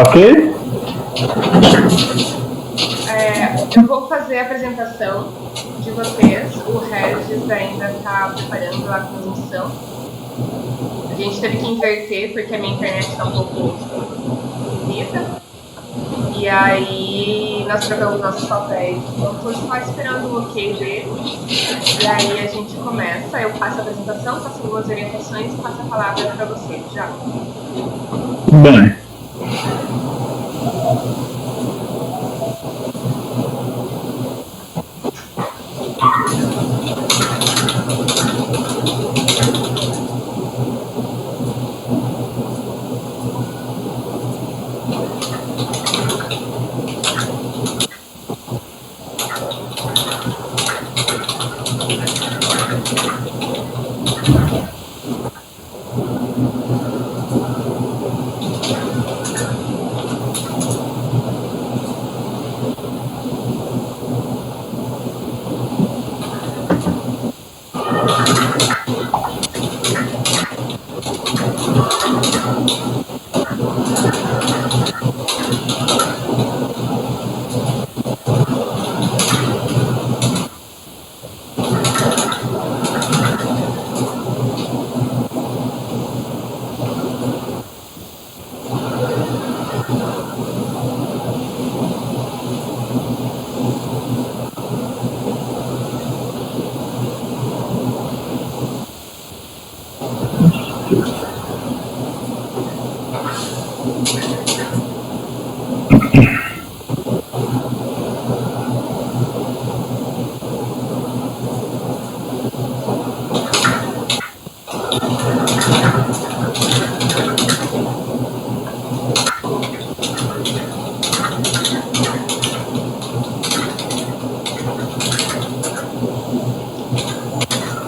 Ok? Eu vou fazer a apresentação de vocês. O Regis ainda está preparando a transmissão. A gente teve que inverter porque a minha internet está um pouco esquisita. E aí nós trocamos nossos papéis. Eu estou só esperando o ok dele. E aí a gente começa. Eu faço a apresentação, faço algumas orientações e passo a palavra para você, já. Bem.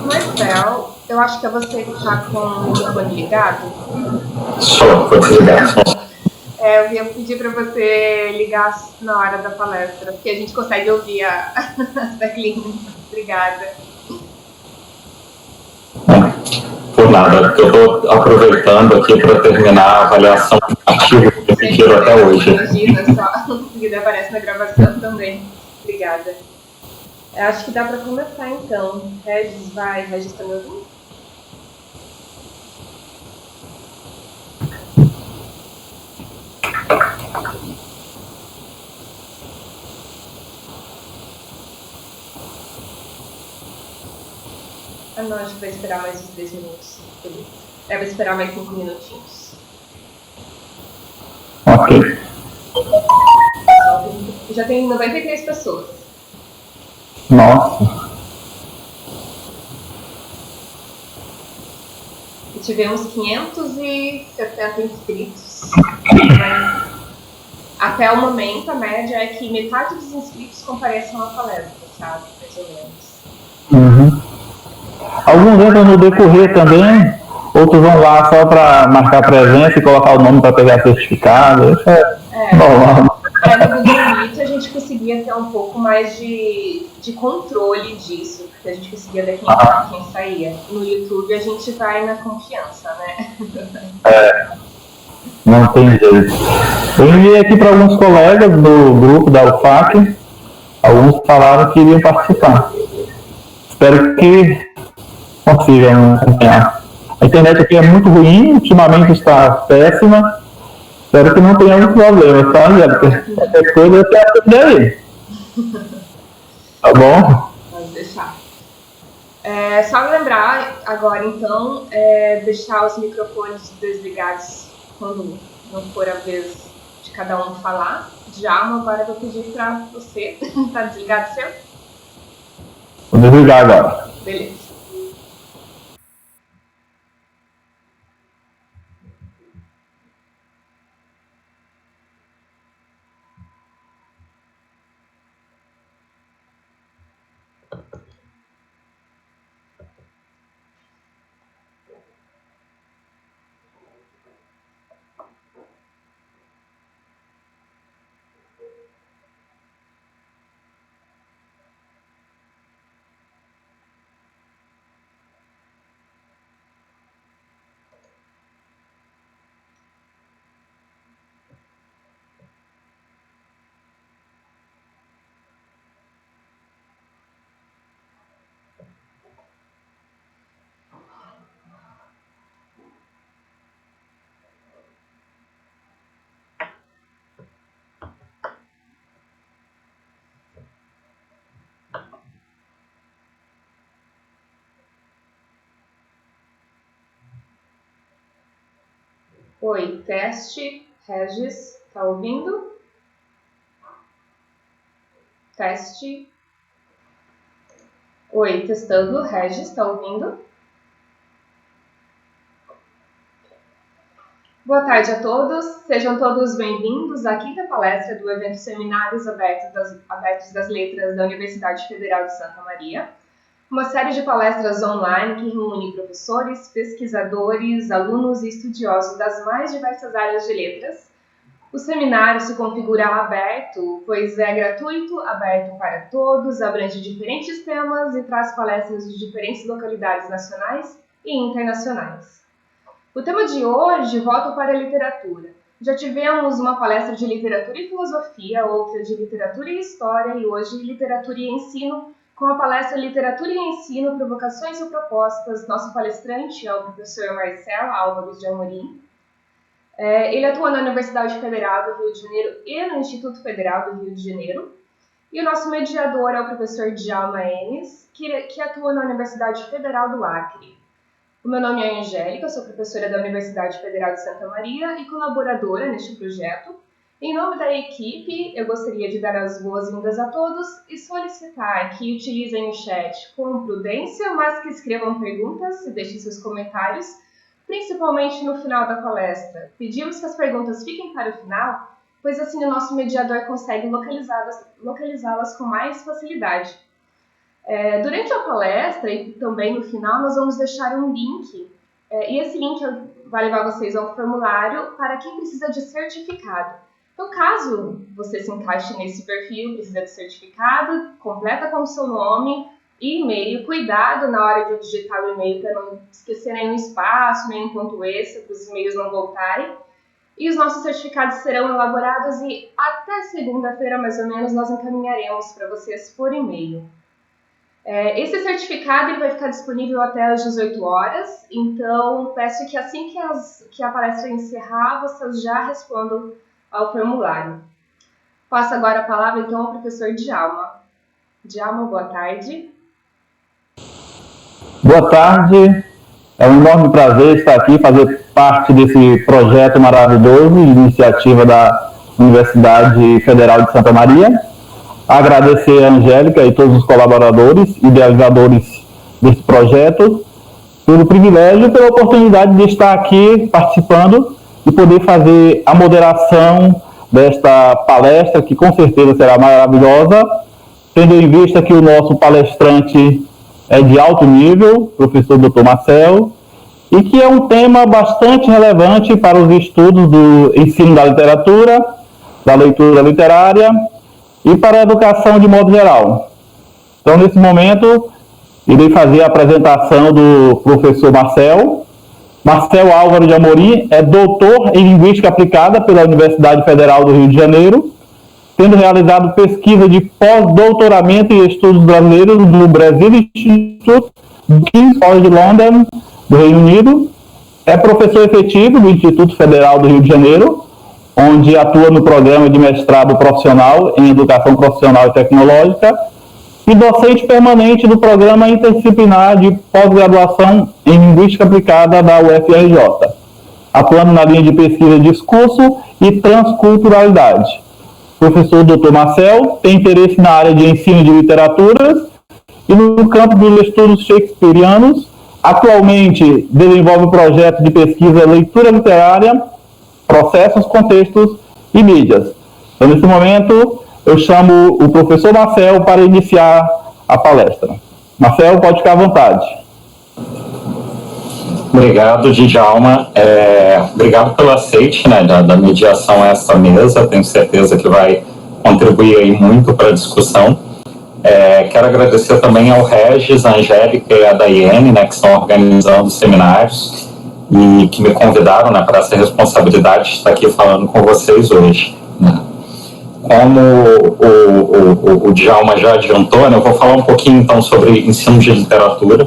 Marcel, eu acho que é você que está com o microfone ligado. Só, foi desligado. Eu ia pedir para você ligar na hora da palestra, porque a gente consegue ouvir as teclinhas. Obrigada. Por nada, eu estou aproveitando aqui para terminar a avaliação ativa que eu pediram até hoje. Imagina só, que aparece na gravação também. Obrigada. Acho que dá para começar então. Regis, Regis, está me ouvindo? Não, acho que vai esperar mais uns 3 minutos. Beleza. Vai esperar mais 5 minutinhos. Ok. Já tem 93 pessoas. Nossa. E tivemos 570 inscritos. Até o momento, a média é que metade dos inscritos compareçam à palestra, sabe? Mais ou menos. Uhum. Alguns entram no decorrer também, outros vão lá só para marcar presença e colocar o nome para pegar certificado. Isso é normal. No Google Meet a gente conseguia ter um pouco mais de controle disso, porque a gente conseguia ver quem entrava e quem saía. No YouTube a gente vai na confiança, né? Não tem jeito. Eu enviei aqui para alguns colegas do grupo da UFAC, alguns falaram que iriam participar. Espero que consigam acompanhar. A internet aqui é muito ruim, ultimamente está péssima. Espero que não tenha muito problema, tá, Jéssica? Qualquer coisa você atende aí. Tá bom? Pode deixar. Só lembrar agora, então, deixar os microfones desligados quando não for a vez de cada um falar. Djalma, agora eu vou pedir para você. Tá desligado o seu? Vou desligar agora. Beleza. Oi, teste. Regis, tá ouvindo? Teste. Oi, testando. Regis, tá ouvindo? Boa tarde a todos. Sejam todos bem-vindos à quinta palestra do evento Seminários Abertos das Letras da Universidade Federal de Santa Maria. Uma série de palestras online que reúne professores, pesquisadores, alunos e estudiosos das mais diversas áreas de letras. O seminário se configura aberto, pois é gratuito, aberto para todos, abrange diferentes temas e traz palestras de diferentes localidades nacionais e internacionais. O tema de hoje volta para a literatura. Já tivemos uma palestra de literatura e filosofia, outra de literatura e história e hoje literatura e ensino, com a palestra Literatura e Ensino, Provocações e Propostas. Nosso palestrante é o professor Marcelo Álvares de Amorim. Ele atua na Universidade Federal do Rio de Janeiro e no Instituto Federal do Rio de Janeiro. E o nosso mediador é o professor Djalma Enes, que atua na Universidade Federal do Acre. O meu nome é Angélica, sou professora da Universidade Federal de Santa Maria e colaboradora neste projeto. Em nome da equipe, eu gostaria de dar as boas-vindas a todos e solicitar que utilizem o chat com prudência, mas que escrevam perguntas e deixem seus comentários, principalmente no final da palestra. Pedimos que as perguntas fiquem para o final, pois assim o nosso mediador consegue localizá-las com mais facilidade. Durante a palestra e também no final, nós vamos deixar um link, e esse link vai levar vocês ao formulário para quem precisa de certificado. Então, caso você se encaixe nesse perfil, precisa de certificado, completa com o seu nome e e-mail. Cuidado na hora de digitar o e-mail para não esquecer nenhum espaço, nenhum ponto extra, para os e-mails não voltarem. E os nossos certificados serão elaborados e até segunda-feira, mais ou menos, nós encaminharemos para vocês por e-mail. Esse certificado ele vai ficar disponível até às 18 horas, então peço que assim que a palestra encerrar, vocês já respondam ao formulário. Passo agora a palavra então ao professor Djalma. Djalma, boa tarde. Boa tarde, é um enorme prazer estar aqui, fazer parte desse projeto maravilhoso, iniciativa da Universidade Federal de Santa Maria. Agradecer a Angélica e todos os colaboradores, idealizadores desse projeto, pelo privilégio e pela oportunidade de estar aqui participando e poder fazer a moderação desta palestra, que com certeza será maravilhosa, tendo em vista que o nosso palestrante é de alto nível, professor Dr. Marcelo, e que é um tema bastante relevante para os estudos do ensino da literatura, da leitura literária e para a educação de modo geral. Então, nesse momento, irei fazer a apresentação do professor Marcelo Álvares de Amorim é doutor em Linguística Aplicada pela Universidade Federal do Rio de Janeiro, tendo realizado pesquisa de pós-doutoramento em estudos brasileiros no Brasil Institute do King's College London, do Reino Unido. É professor efetivo do Instituto Federal do Rio de Janeiro, onde atua no programa de mestrado profissional em Educação Profissional e Tecnológica, e docente permanente do Programa Interdisciplinar de Pós-Graduação em Linguística Aplicada da UFRJ, atuando na linha de pesquisa Discurso e Transculturalidade. O professor Dr. Marcel tem interesse na área de ensino de literaturas e no campo dos estudos shakespearianos. Atualmente desenvolve o projeto de pesquisa Leitura Literária, Processos, Contextos e Mídias. Então, nesse momento, eu chamo o professor Marcel para iniciar a palestra. Marcel, pode ficar à vontade. Obrigado, Djalma. Obrigado pelo aceite, né, da mediação a essa mesa. Tenho certeza que vai contribuir aí muito para a discussão. Quero agradecer também ao Regis, a Angélica e a Daiane, né, que estão organizando seminários e que me convidaram, né, para essa responsabilidade de estar aqui falando com vocês hoje, né. Como o Djalma já adiantou, né, eu vou falar um pouquinho então sobre ensino de literatura.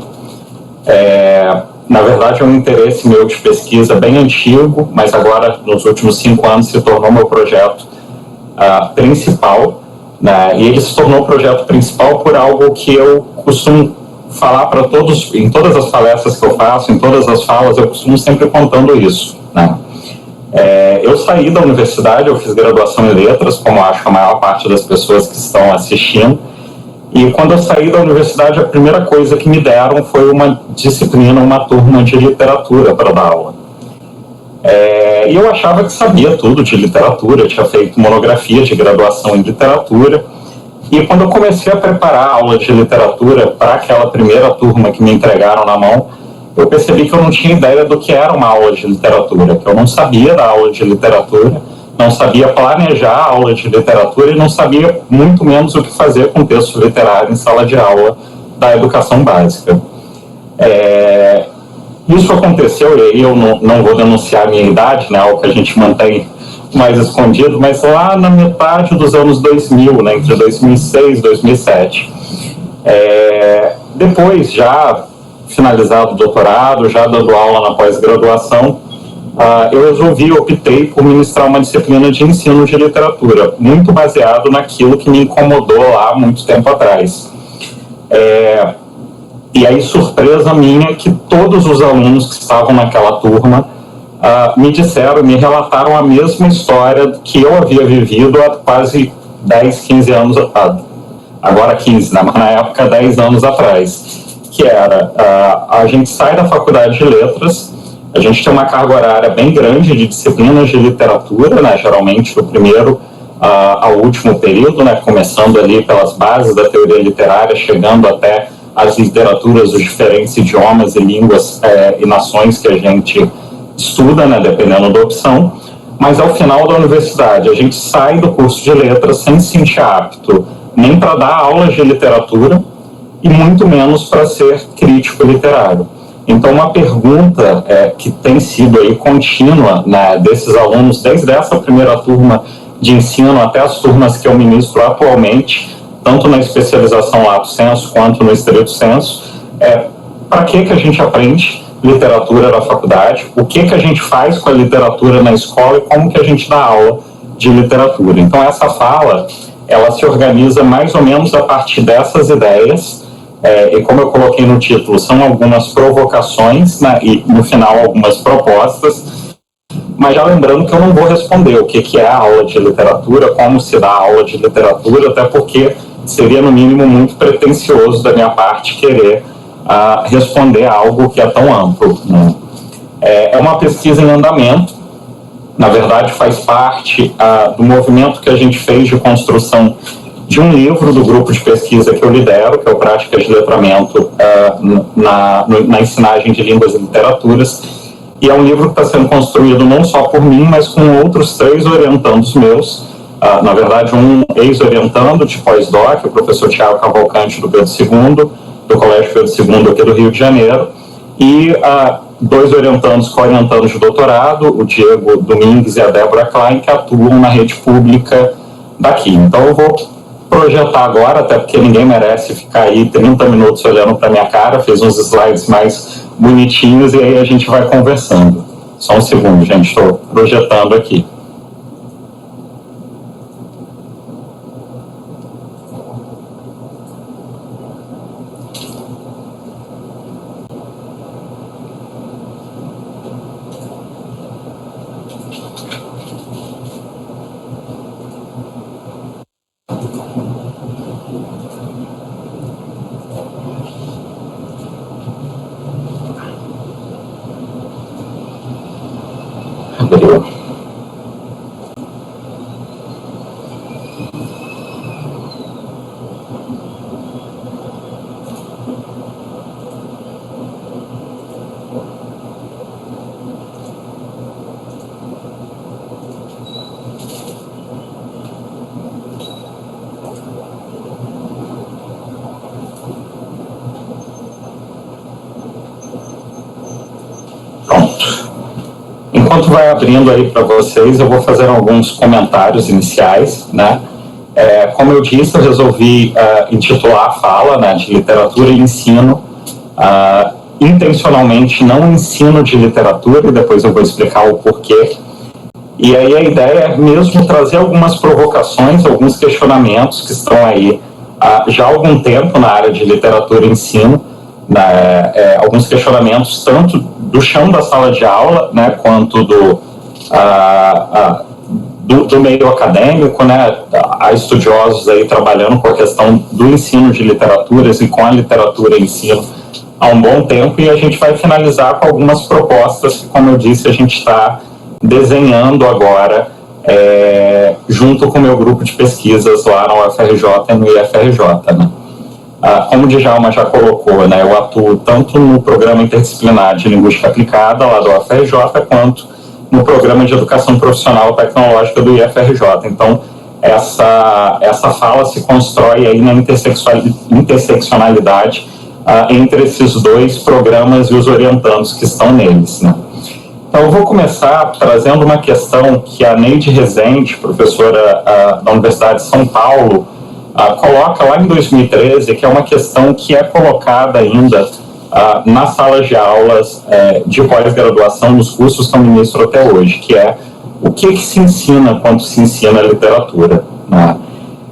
Na verdade, é um interesse meu de pesquisa bem antigo, mas agora, nos últimos 5 anos, se tornou meu projeto principal, né, e ele se tornou o projeto principal por algo que eu costumo falar para todos, em todas as palestras que eu faço, em todas as falas, eu costumo sempre contando isso, né. Eu saí da universidade, eu fiz graduação em letras, como acho a maior parte das pessoas que estão assistindo, e quando eu saí da universidade, a primeira coisa que me deram foi uma disciplina, uma turma de literatura para dar aula. E eu achava que sabia tudo de literatura, eu tinha feito monografia de graduação em literatura, e quando eu comecei a preparar a aula de literatura para aquela primeira turma que me entregaram na mão, eu percebi que eu não tinha ideia do que era uma aula de literatura, que eu não sabia da aula de literatura, não sabia planejar a aula de literatura e não sabia muito menos o que fazer com texto literário em sala de aula da educação básica. Isso aconteceu, e aí eu não vou denunciar a minha idade, né, algo que a gente mantém mais escondido, mas lá na metade dos anos 2000, né, entre 2006 e 2007. Depois, já finalizado o doutorado, já dando aula na pós-graduação, eu optei por ministrar uma disciplina de ensino de literatura, muito baseado naquilo que me incomodou lá muito tempo atrás. E aí, surpresa minha, que todos os alunos que estavam naquela turma me relataram a mesma história que eu havia vivido há quase 10, 15 anos, agora 15, né, mas na época 10 anos atrás, que era, a gente sai da faculdade de letras, a gente tem uma carga horária bem grande de disciplinas de literatura, né, geralmente do primeiro ao último período, né, começando ali pelas bases da teoria literária, chegando até as literaturas dos diferentes idiomas e línguas e nações que a gente estuda, né, dependendo da opção, mas ao final da universidade a gente sai do curso de letras sem se sentir apto nem para dar aulas de literatura e muito menos para ser crítico literário. Então, uma pergunta que tem sido aí contínua, né, desses alunos, desde essa primeira turma de ensino até as turmas que eu ministro atualmente, tanto na especialização lato sensu quanto no estrito sensu, para que a gente aprende literatura na faculdade, o que a gente faz com a literatura na escola e como que a gente dá aula de literatura. Então, essa fala, ela se organiza mais ou menos a partir dessas ideias, e como eu coloquei no título, são algumas provocações, né, e no final algumas propostas, mas já lembrando que eu não vou responder o que é a aula de literatura, como se dá a aula de literatura, até porque seria no mínimo muito pretensioso da minha parte querer responder algo que é tão amplo, né? É uma pesquisa em andamento, na verdade faz parte do movimento que a gente fez de construção de um livro do grupo de pesquisa que eu lidero, que é o Práticas de Letramento na Ensinagem de Línguas e Literaturas, e é um livro que está sendo construído não só por mim, mas com outros 3 orientandos meus, na verdade um ex-orientando de pós-doc, o professor Tiago Cavalcante do Pedro II, do Colégio Pedro II aqui do Rio de Janeiro, e 2 orientandos co-orientandos de doutorado, o Diego Domingues e a Débora Klein, que atuam na rede pública daqui. Então eu vou projetar agora, até porque ninguém merece ficar aí 30 minutos olhando para minha cara, fiz uns slides mais bonitinhos e aí a gente vai conversando. Só um segundo, gente, estou projetando aqui. Enquanto vai abrindo aí para vocês, eu vou fazer alguns comentários iniciais, né? Como eu disse, eu resolvi intitular a fala, né, de literatura e ensino, intencionalmente não ensino de literatura, e depois eu vou explicar o porquê. E aí a ideia é mesmo trazer algumas provocações, alguns questionamentos que estão aí já há algum tempo na área de literatura e ensino, alguns questionamentos tanto do chão da sala de aula, né, quanto do meio acadêmico, né? Há estudiosos aí trabalhando com a questão do ensino de literaturas e com a literatura em si há um bom tempo, e a gente vai finalizar com algumas propostas que, como eu disse, a gente está desenhando agora junto com o meu grupo de pesquisas lá na UFRJ e no IFRJ, né? Como o Djalma já colocou, né, eu atuo tanto no Programa Interdisciplinar de Linguística Aplicada lá do UFRJ, quanto no Programa de Educação Profissional Tecnológica do IFRJ. Então, essa fala se constrói aí na interseccionalidade entre esses dois programas e os orientandos que estão neles, né? Então, eu vou começar trazendo uma questão que a Neide Rezende, professora da Universidade de São Paulo, coloca lá em 2013, que é uma questão que é colocada ainda nas salas de aulas de pós-graduação, nos cursos que eu ministro até hoje, que é o que se ensina quando se ensina literatura, né?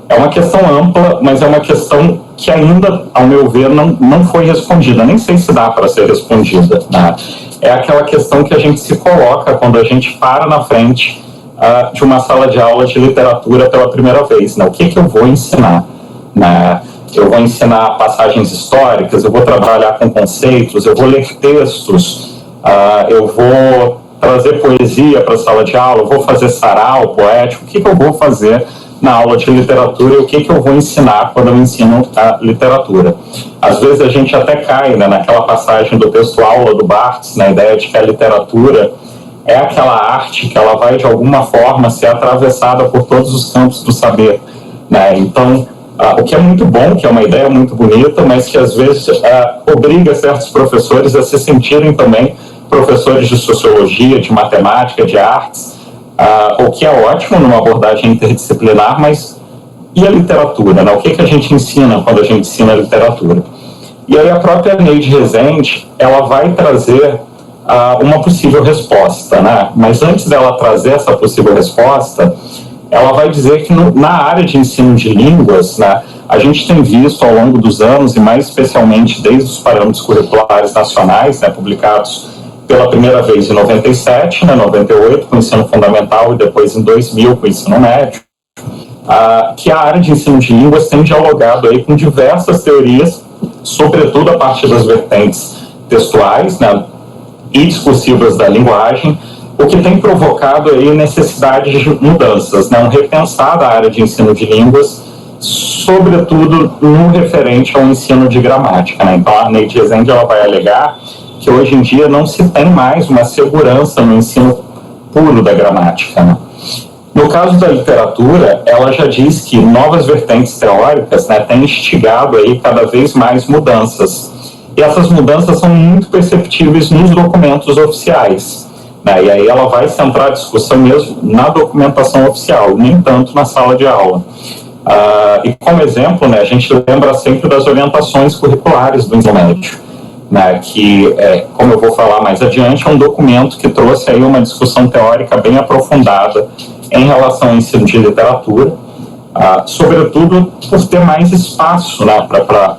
É uma questão ampla, mas é uma questão que ainda, ao meu ver, não foi respondida. Nem sei se dá para ser respondida, né? É aquela questão que a gente se coloca quando a gente para na frente de uma sala de aula de literatura pela primeira vez, né? O que eu vou ensinar, né? Eu vou ensinar passagens históricas, eu vou trabalhar com conceitos, eu vou ler textos, eu vou trazer poesia para a sala de aula, eu vou fazer sarau poético. O que eu vou fazer na aula de literatura e o que eu vou ensinar quando eu ensino a literatura? Às vezes a gente até cai, né, naquela passagem do texto aula do Barthes, na ideia de que a literatura é aquela arte que ela vai de alguma forma ser atravessada por todos os campos do saber, né? Então, o que é muito bom, que é uma ideia muito bonita, mas que às vezes obriga certos professores a se sentirem também professores de sociologia, de matemática, de artes, o que é ótimo numa abordagem interdisciplinar, mas e a literatura, né? O que a gente ensina quando a gente ensina a literatura? E aí a própria Neide Rezende, ela vai trazer uma possível resposta, né? Mas antes dela trazer essa possível resposta, ela vai dizer que na área de ensino de línguas, né, a gente tem visto ao longo dos anos, e mais especialmente desde os parâmetros curriculares nacionais, né, publicados pela primeira vez em 97, né, 98 com o ensino fundamental e depois em 2000 com o ensino médio, que a área de ensino de línguas tem dialogado aí com diversas teorias, sobretudo a partir das vertentes textuais, né, e discursivas da linguagem, o que tem provocado aí necessidade de mudanças, né, um repensar da área de ensino de línguas, sobretudo no referente ao ensino de gramática, né? Então a Neide Rezende, ela vai alegar que hoje em dia não se tem mais uma segurança no ensino puro da gramática, né? No caso da literatura, ela já diz que novas vertentes teóricas, né, têm instigado aí cada vez mais mudanças. E essas mudanças são muito perceptíveis nos documentos oficiais, né? E aí ela vai centrar a discussão mesmo na documentação oficial, nem tanto na sala de aula. E como exemplo, né, a gente lembra sempre das orientações curriculares do ensino médio, né, que, como eu vou falar mais adiante, é um documento que trouxe aí uma discussão teórica bem aprofundada em relação ao ensino de literatura, sobretudo por ter mais espaço, né,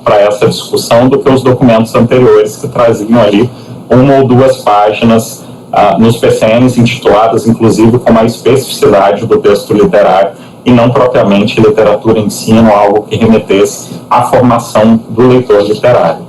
para essa discussão do que os documentos anteriores, que traziam ali uma ou duas páginas nos PCNs intituladas, inclusive, com a especificidade do texto literário e não propriamente literatura ensino, algo que remetesse à formação do leitor literário.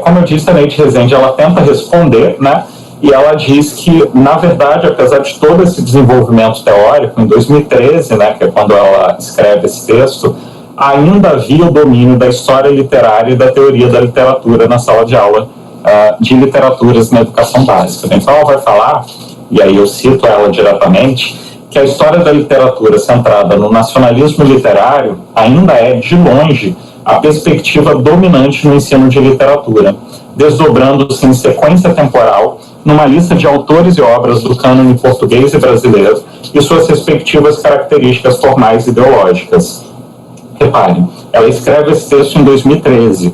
Como eu disse, a Neide Rezende, ela tenta responder, né, e ela diz que, na verdade, apesar de todo esse desenvolvimento teórico, em 2013, né, que é quando ela escreve esse texto, ainda havia o domínio da história literária e da teoria da literatura na sala de aula de literaturas na educação básica. Então ela vai falar, e aí eu cito ela diretamente, que a história da literatura centrada no nacionalismo literário ainda é, de longe, a perspectiva dominante no ensino de literatura, desdobrando-se em sequência temporal numa lista de autores e obras do cânone português e brasileiro e suas respectivas características formais e ideológicas. Reparem, ela escreve esse texto em 2013,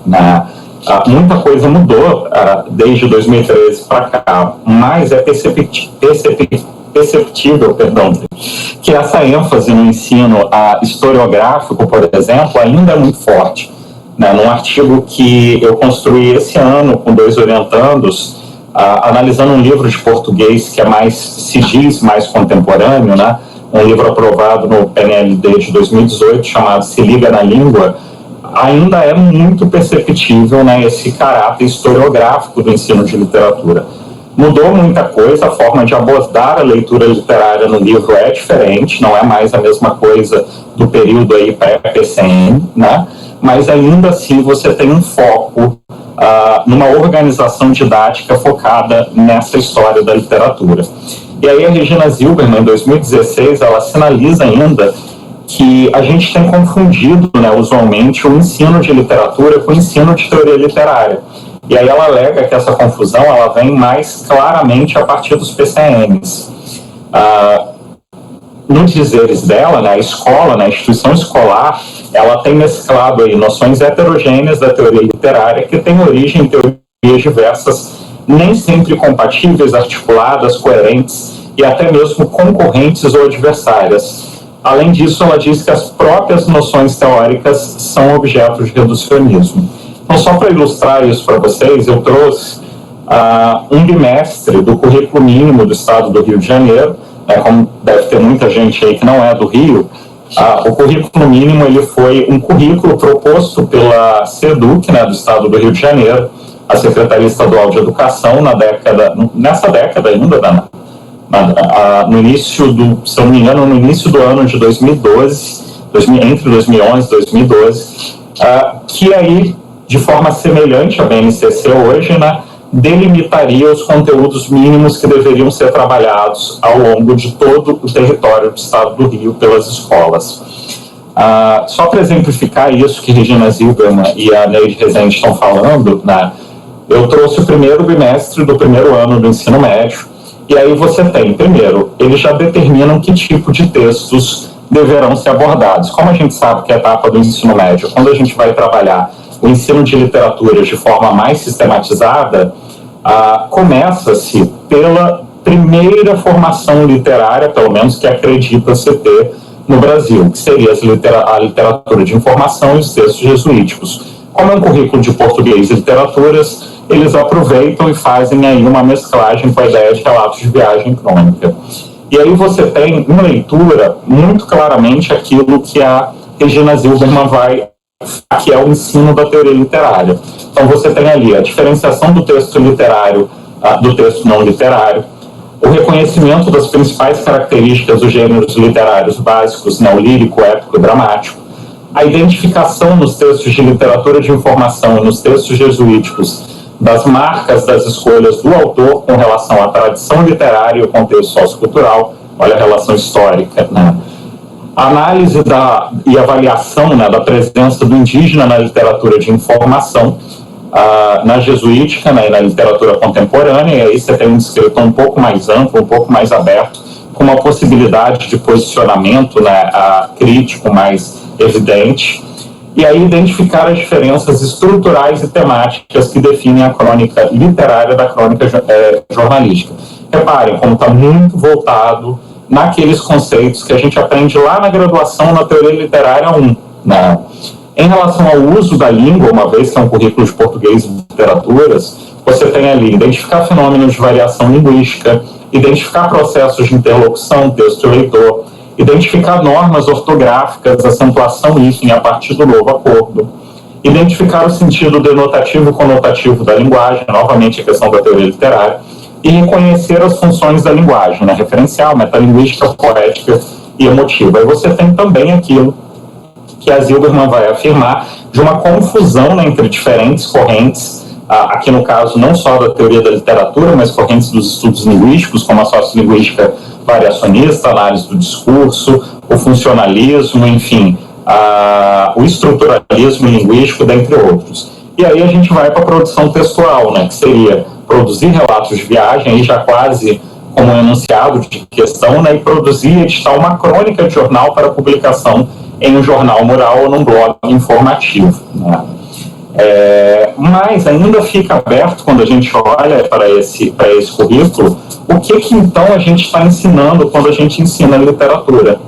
muita coisa mudou desde 2013 para cá, mas é perceptível, que essa ênfase no ensino historiográfico, por exemplo, ainda é muito forte. Num artigo que eu construí esse ano com 2 orientandos, analisando um livro de português que é mais, se diz, mais contemporâneo, né? Um livro aprovado no PNLD de 2018, chamado Se Liga na Língua, ainda é muito perceptível, né, esse caráter historiográfico do ensino de literatura. Mudou muita coisa, a forma de abordar a leitura literária no livro é diferente, não é mais a mesma coisa do período aí pré-PCM, né? Mas ainda assim você tem um foco numa organização didática focada nessa história da literatura. E aí a Regina Zilberman, em 2016, ela sinaliza ainda que a gente tem confundido, né, usualmente, o ensino de literatura com o ensino de teoria literária. E aí ela alega que essa confusão ela vem mais claramente a partir dos PCNs. Nos dizeres dela, né, a escola, né, a instituição escolar, ela tem mesclado aí noções heterogêneas da teoria literária que tem origem em teorias diversas, nem sempre compatíveis, articuladas, coerentes e até mesmo concorrentes ou adversárias. Além disso, ela diz que as próprias noções teóricas são objetos de reducionismo. Então, só para ilustrar isso para vocês, eu trouxe um bimestre do currículo mínimo do estado do Rio de Janeiro, né, como deve ter muita gente aí que não é do Rio. O currículo mínimo ele foi um currículo proposto pela SEDUC, né, do estado do Rio de Janeiro, a Secretaria Estadual de Educação, nessa década ainda, no início do, se não me engano, no início do ano de 2012, entre 2011 e 2012, que aí, de forma semelhante à BNCC hoje, né, delimitaria os conteúdos mínimos que deveriam ser trabalhados ao longo de todo o território do estado do Rio pelas escolas. Só para exemplificar isso que Regina Zilberman e a Neide Rezende estão falando, né, eu trouxe o primeiro bimestre do primeiro ano do ensino médio, e aí você tem, primeiro, eles já determinam que tipo de textos deverão ser abordados. Como a gente sabe que a etapa do ensino médio, quando a gente vai trabalhar o ensino de literatura de forma mais sistematizada, começa-se pela primeira formação literária, pelo menos que acredita-se ter no Brasil, que seria a literatura de informação e os textos jesuíticos. Como é um currículo de português e literaturas, eles aproveitam e fazem aí uma mesclagem com a ideia de relatos de viagem crônica. E aí você tem em leitura muito claramente aquilo que a Regina Zilberman que é o ensino da teoria literária. Então você tem ali a diferenciação do texto literário do texto não literário, o reconhecimento das principais características dos gêneros literários básicos, né, o lírico, épico e dramático, a identificação nos textos de literatura de informação e nos textos jesuíticos das marcas das escolhas do autor com relação à tradição literária e ao contexto sociocultural, olha a relação histórica, né? A análise e avaliação, né, da presença do indígena na literatura de informação, na jesuítica, né, e na literatura contemporânea, e aí você tem um descritor um pouco mais amplo, um pouco mais aberto, com uma possibilidade de posicionamento, né, crítico mais evidente, e aí identificar as diferenças estruturais e temáticas que definem a crônica literária da crônica jornalística. Reparem como está muito voltado naqueles conceitos que a gente aprende lá na graduação na teoria literária 1. Né? Em relação ao uso da língua, uma vez que é um currículo de português e literaturas, você tem ali identificar fenômenos de variação linguística, identificar processos de interlocução, texto e leitor, identificar normas ortográficas, acentuação hífen a partir do novo acordo, identificar o sentido denotativo e conotativo da linguagem, novamente a questão da teoria literária, e reconhecer as funções da linguagem, né, referencial, metalinguística, poética e emotiva. E você tem também aquilo que a Zilberman vai afirmar de uma confusão, né, entre diferentes correntes, aqui no caso não só da teoria da literatura, mas correntes dos estudos linguísticos, como a sociolinguística variacionista, a análise do discurso, o funcionalismo, enfim, o estruturalismo linguístico, dentre outros. E aí a gente vai para a produção textual, né, que seria produzir relatos de viagem, aí já quase como um enunciado de questão, né, e produzir e editar uma crônica de jornal para publicação em um jornal mural ou num blog informativo. Né. Mas ainda fica aberto, quando a gente olha para esse currículo, o que então a gente está ensinando quando a gente ensina literatura.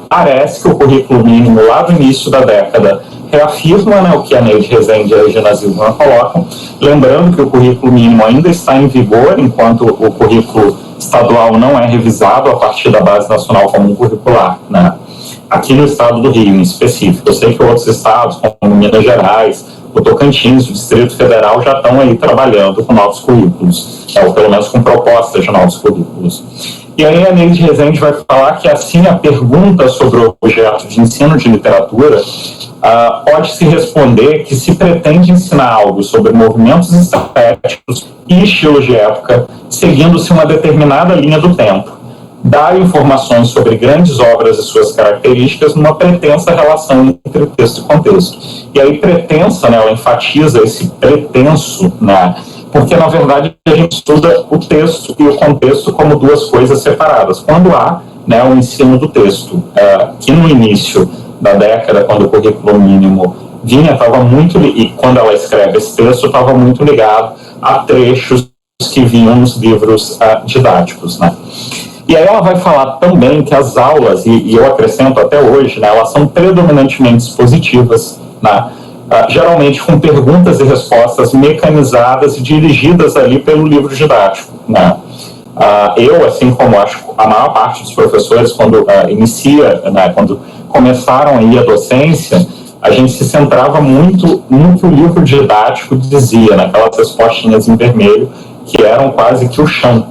Parece que o currículo mínimo lá do início da década reafirma, né, o que a Neide Rezende e a Regina Zilberman colocam, lembrando que o currículo mínimo ainda está em vigor, enquanto o currículo estadual não é revisado a partir da Base Nacional Comum Curricular, né? Aqui no estado do Rio, em específico. Eu sei que outros estados, como Minas Gerais, o Tocantins, o Distrito Federal, já estão aí trabalhando com novos currículos, ou pelo menos com propostas de novos currículos. E aí a Neide Rezende vai falar que, assim, a pergunta sobre o objeto de ensino de literatura pode-se responder que se pretende ensinar algo sobre movimentos estéticos e estilos de época, seguindo-se uma determinada linha do tempo, dar informações sobre grandes obras e suas características numa pretensa relação entre texto e contexto. E aí pretensa, né, ela enfatiza esse pretenso, né, porque na verdade a gente estuda o texto e o contexto como duas coisas separadas. Quando há, né, o ensino do texto, que no início da década, quando o currículo mínimo vinha, estava muito, e quando ela escreve esse texto, estava muito ligado a trechos que vinham nos livros didáticos, né. E aí ela vai falar também que as aulas, e eu acrescento até hoje, né, elas são predominantemente expositivas, né, geralmente com perguntas e respostas mecanizadas e dirigidas ali pelo livro didático, né. Eu, assim como acho a maior parte dos professores, quando né, quando começaram aí a docência, a gente se centrava muito no que o livro didático dizia, naquelas respostinhas em vermelho, que eram quase que o chão.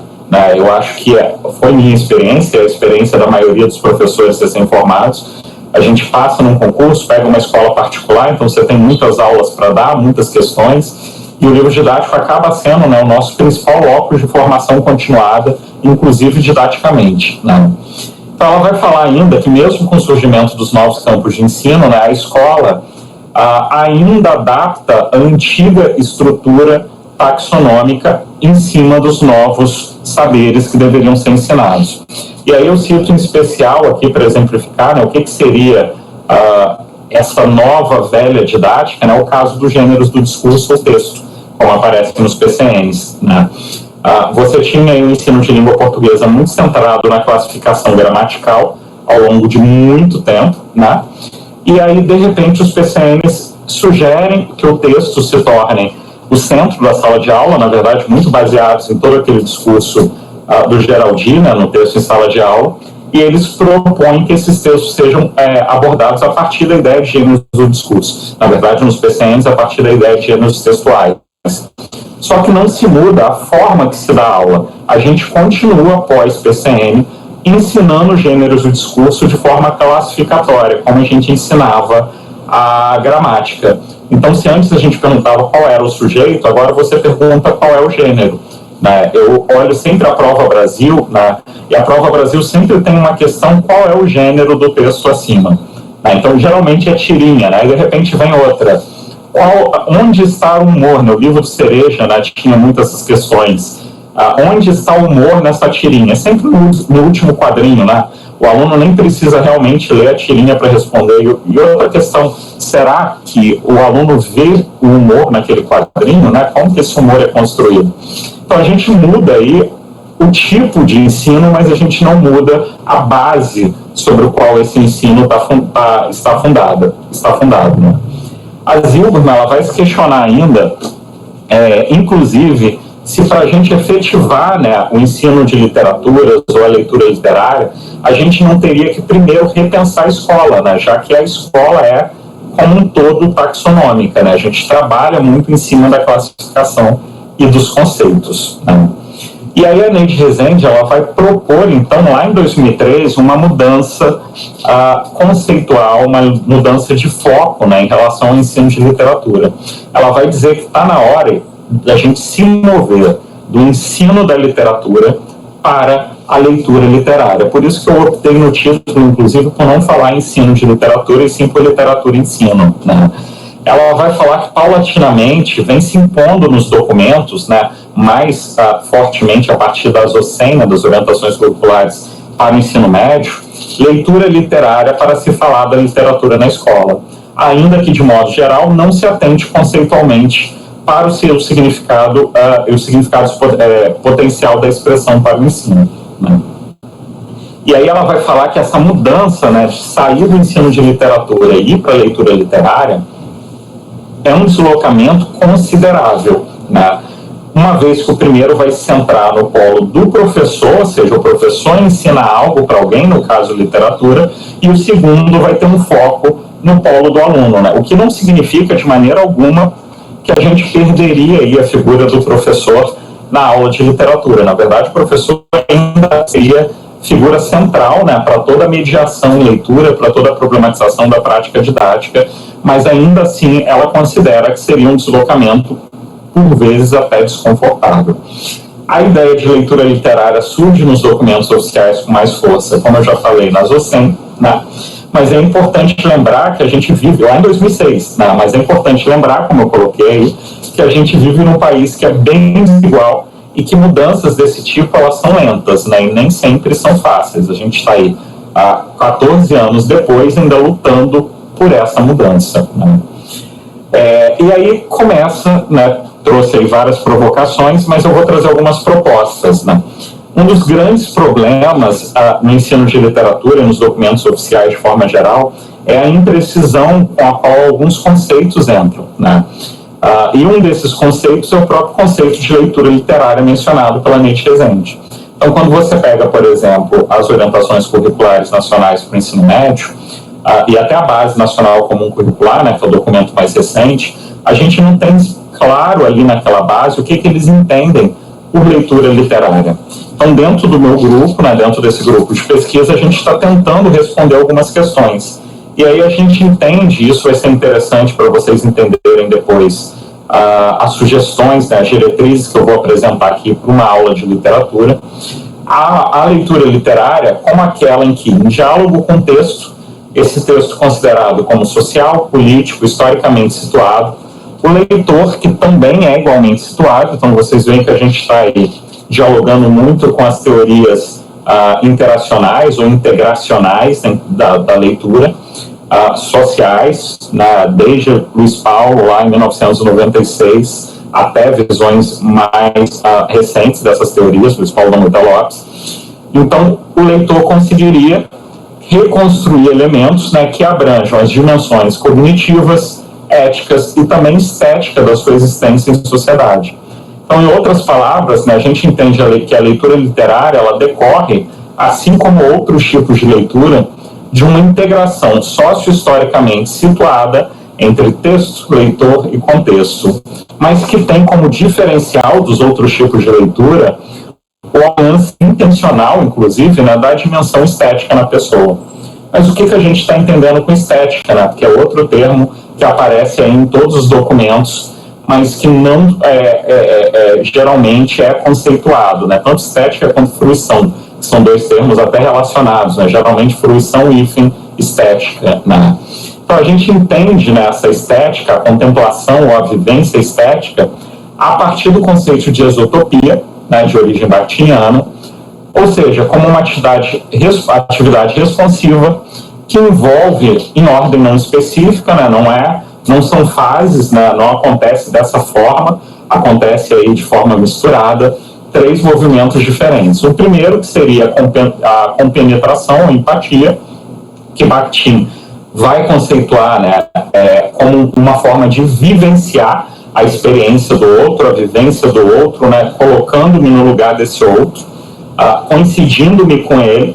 Eu acho que foi minha experiência, a experiência da maioria dos professores recém-formados. A gente passa num concurso, pega uma escola particular, então você tem muitas aulas para dar, muitas questões, e o livro didático acaba sendo, né, o nosso principal óculos de formação continuada, inclusive didaticamente, né. Então ela vai falar ainda que mesmo com o surgimento dos novos campos de ensino, né, a escola ainda adapta a antiga estrutura taxonômica em cima dos novos saberes que deveriam ser ensinados. E aí eu cito em especial aqui para exemplificar, né, o que seria essa nova velha didática, né, o caso dos gêneros do discurso ou texto, como aparece nos PCNs, né. Você tinha aí um ensino de língua portuguesa muito centrado na classificação gramatical ao longo de muito tempo, né, e aí de repente os PCNs sugerem que o texto se torne o centro da sala de aula, na verdade, muito baseados em todo aquele discurso do Geraldini, né, no texto em sala de aula, e eles propõem que esses textos sejam abordados a partir da ideia de gêneros do discurso. Na verdade, nos PCNs, a partir da ideia de gêneros textuais. Só que não se muda a forma que se dá a aula. A gente continua, após PCN, ensinando gêneros do discurso de forma classificatória, como a gente ensinava a gramática. Então, se antes a gente perguntava qual era o sujeito, agora você pergunta qual é o gênero, né? Eu olho sempre a Prova Brasil, né? E a Prova Brasil sempre tem uma questão: qual é o gênero do texto acima, né? Então, geralmente é tirinha, né? E de repente vem outra. Onde está o humor? No livro do Cereja, né, tinha muitas essas questões. Onde está o humor nessa tirinha? É sempre no último quadrinho, né? O aluno nem precisa realmente ler a tirinha para responder. E outra questão, será que o aluno vê o humor naquele quadrinho, né? Como que esse humor é construído? Então a gente muda aí o tipo de ensino, mas a gente não muda a base sobre o qual esse ensino está fundado, né? A Zilberman, ela vai se questionar ainda, inclusive, se para a gente efetivar, né, o ensino de literaturas ou a leitura literária, a gente não teria que primeiro repensar a escola, né, já que a escola é, como um todo, taxonômica, né, a gente trabalha muito em cima da classificação e dos conceitos, né. E aí a Neide Rezende, ela vai propor, então, lá em 2003, uma mudança conceitual, uma mudança de foco, né, em relação ao ensino de literatura. Ela vai dizer que está na hora da gente se mover do ensino da literatura para a leitura literária. Por isso que eu optei no título, inclusive, por não falar ensino de literatura, e sim por literatura e ensino, né. Ela vai falar que, paulatinamente, vem se impondo nos documentos, né, mais fortemente a partir da OCEN, das orientações curriculares para o ensino médio, leitura literária para se falar da literatura na escola, ainda que, de modo geral, não se atente conceitualmente para o seu significado, o significado potencial da expressão para o ensino, né. E aí ela vai falar que essa mudança, né, de sair do ensino de literatura e ir para a leitura literária é um deslocamento considerável, né? Uma vez que o primeiro vai se centrar no polo do professor, ou seja, o professor ensina algo para alguém, no caso literatura, e o segundo vai ter um foco no polo do aluno, né? O que não significa de maneira alguma que a gente perderia aí a figura do professor na aula de literatura. Na verdade, o professor ainda seria figura central, né, para toda a mediação em leitura, para toda a problematização da prática didática, mas ainda assim ela considera que seria um deslocamento, por vezes, até desconfortável. A ideia de leitura literária surge nos documentos oficiais com mais força, como eu já falei, na ZOCEM, né? Mas é importante lembrar que a gente vive, lá em 2006, né? Mas é importante lembrar, como eu coloquei, que a gente vive num país que é bem desigual e que mudanças desse tipo, elas são lentas, né? E nem sempre são fáceis. A gente está aí há 14 anos depois ainda lutando por essa mudança, né? E aí começa, né? Trouxe aí várias provocações, mas eu vou trazer algumas propostas, né? Um dos grandes problemas no ensino de literatura e nos documentos oficiais de forma geral é a imprecisão com a qual alguns conceitos entram, né? E um desses conceitos é o próprio conceito de leitura literária mencionado pela Nietzsche Rezende. Então, quando você pega, por exemplo, as orientações curriculares nacionais para o ensino médio, e até a Base Nacional Comum Curricular, né, que é o documento mais recente, a gente não tem claro ali naquela base o que eles entendem por leitura literária. Então, dentro do meu grupo, né, dentro desse grupo de pesquisa, a gente está tentando responder algumas questões. E aí a gente entende, isso vai ser interessante para vocês entenderem depois, as sugestões, né, as diretrizes que eu vou apresentar aqui para uma aula de literatura. A leitura literária como aquela em que, em diálogo com o texto, esse texto considerado como social, político, historicamente situado, o leitor, que também é igualmente situado, então vocês veem que a gente está aí dialogando muito com as teorias interacionais ou integracionais da leitura, sociais, desde Luiz Paulo, lá em 1996, até visões mais recentes dessas teorias, Luiz Paulo da Moita Lopes. Então, o leitor conseguiria reconstruir elementos, né, que abranjam as dimensões cognitivas, éticas e também estética da sua existência em sociedade. Então, em outras palavras, né, a gente entende que a leitura literária ela decorre, assim como outros tipos de leitura, de uma integração socio-historicamente situada entre texto, leitor e contexto, mas que tem como diferencial dos outros tipos de leitura o alcance intencional, inclusive, né, da dimensão estética na pessoa. Mas o que a gente está entendendo com estética, né? Porque é outro termo que aparece aí em todos os documentos, mas que não geralmente é conceituado, né? Tanto estética quanto fruição, que são dois termos até relacionados, né? Geralmente fruição hífen estética, né? Então a gente entende, né, essa estética, a contemplação ou a vivência estética a partir do conceito de exotopia, né, de origem bakhtiniana, ou seja, como uma atividade responsiva que envolve, em ordem não específica, né, não são fases, né, não acontece dessa forma, acontece aí de forma misturada, 3 movimentos diferentes. O primeiro, que seria a compenetração, a empatia, que Bakhtin vai conceituar, né, como uma forma de vivenciar a experiência do outro, a vivência do outro, né, colocando-me no lugar desse outro, coincidindo-me com ele.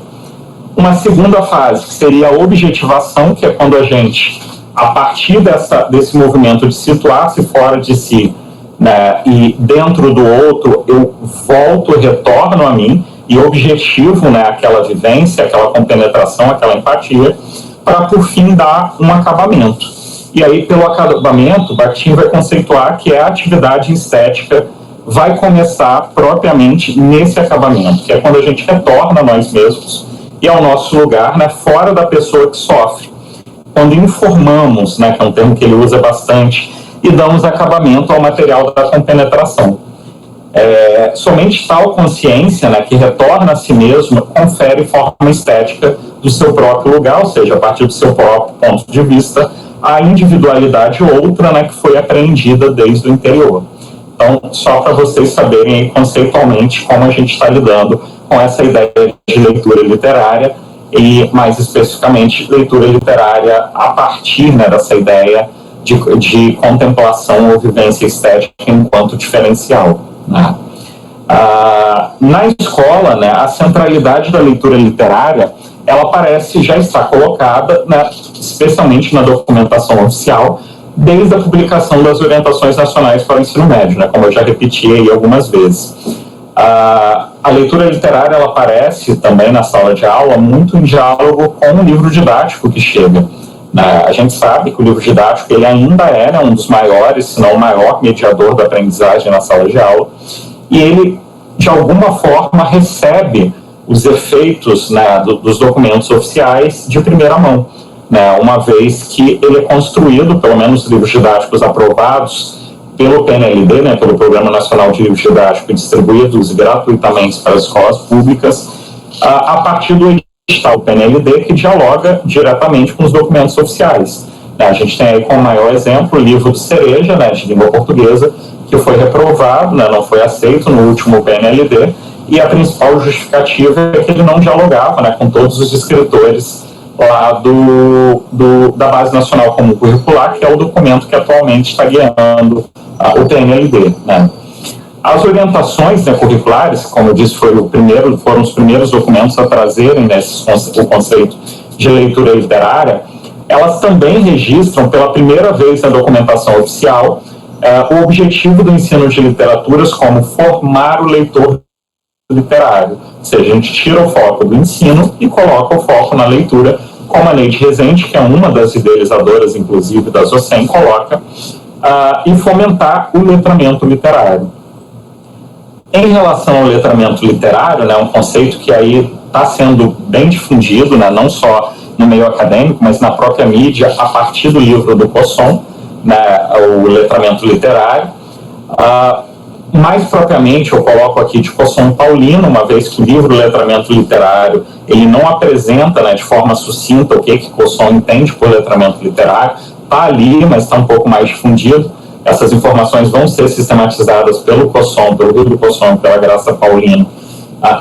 Uma segunda fase, que seria a objetivação, que é quando a gente, a partir desse movimento de situar-se fora de si, né, e dentro do outro, eu volto, retorno a mim e objetivo, né, aquela vivência, aquela compenetração, aquela empatia, para, por fim, dar um acabamento. E aí, pelo acabamento, Bakhtin vai conceituar que a atividade estética vai começar propriamente nesse acabamento, que é quando a gente retorna a nós mesmos e ao nosso lugar, né, fora da pessoa que sofre. Quando informamos, né, que é um termo que ele usa bastante, e damos acabamento ao material da compenetração. Somente tal consciência, né, que retorna a si mesma, confere forma estética do seu próprio lugar, ou seja, a partir do seu próprio ponto de vista, a individualidade outra, né, que foi apreendida desde o interior. Então, só para vocês saberem aí, conceitualmente como a gente está lidando com essa ideia de leitura literária e, mais especificamente, leitura literária a partir, né, dessa ideia de contemplação ou vivência estética enquanto diferencial, né? Na escola, né, a centralidade da leitura literária, ela parece já estar colocada, né, especialmente na documentação oficial, desde a publicação das orientações nacionais para o ensino médio, né, como eu já repeti aí algumas vezes. A leitura literária, ela aparece também na sala de aula muito em diálogo com o livro didático que chega. A gente sabe que o livro didático ele ainda é, né, um dos maiores, se não o maior mediador da aprendizagem na sala de aula, e ele, de alguma forma, recebe os efeitos, né, dos documentos oficiais de primeira mão, né, uma vez que ele é construído, pelo menos livros didáticos aprovados pelo PNLD, né, pelo Programa Nacional de Livros Didáticos distribuídos gratuitamente para as escolas públicas, a partir do edital PNLD, que dialoga diretamente com os documentos oficiais. A gente tem aí como maior exemplo o livro do Cereja, né, de língua portuguesa, que foi reprovado, né, não foi aceito no último PNLD, e a principal justificativa é que ele não dialogava, né, com todos os escritores lá da Base Nacional Comum Curricular, que é o documento que atualmente está guiando o PNLD, né. As orientações, né, curriculares, como eu disse, foram os primeiros documentos a trazerem, né, o conceito de leitura literária. Elas também registram pela primeira vez na documentação oficial o objetivo do ensino de literaturas como formar o leitor literário. Ou seja, a gente tira o foco do ensino e coloca o foco na leitura, como a Neide Rezende, que é uma das idealizadoras, inclusive, da ZOCEM, coloca, e fomentar o letramento literário. Em relação ao letramento literário, né, um conceito que aí está sendo bem difundido, né, não só no meio acadêmico, mas na própria mídia, a partir do livro do Cosson, né, o letramento literário. Mais propriamente, eu coloco aqui de Cosson Paulino, uma vez que o livro Letramento Literário, ele não apresenta, né, de forma sucinta o que Cosson entende por letramento literário, está ali, mas está um pouco mais difundido. Essas informações vão ser sistematizadas pelo Cosson, pelo livro Cosson, pela Graça Paulino,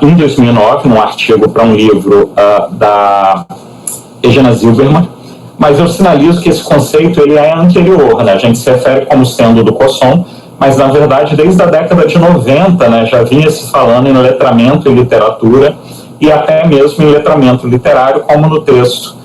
em 2009, num artigo para um livro da Regina Zilberman, mas eu sinalizo que esse conceito ele é anterior, né? A gente se refere como sendo do Cosson, mas na verdade desde a década de 90, né, já vinha se falando em letramento em literatura e até mesmo em letramento literário, como no texto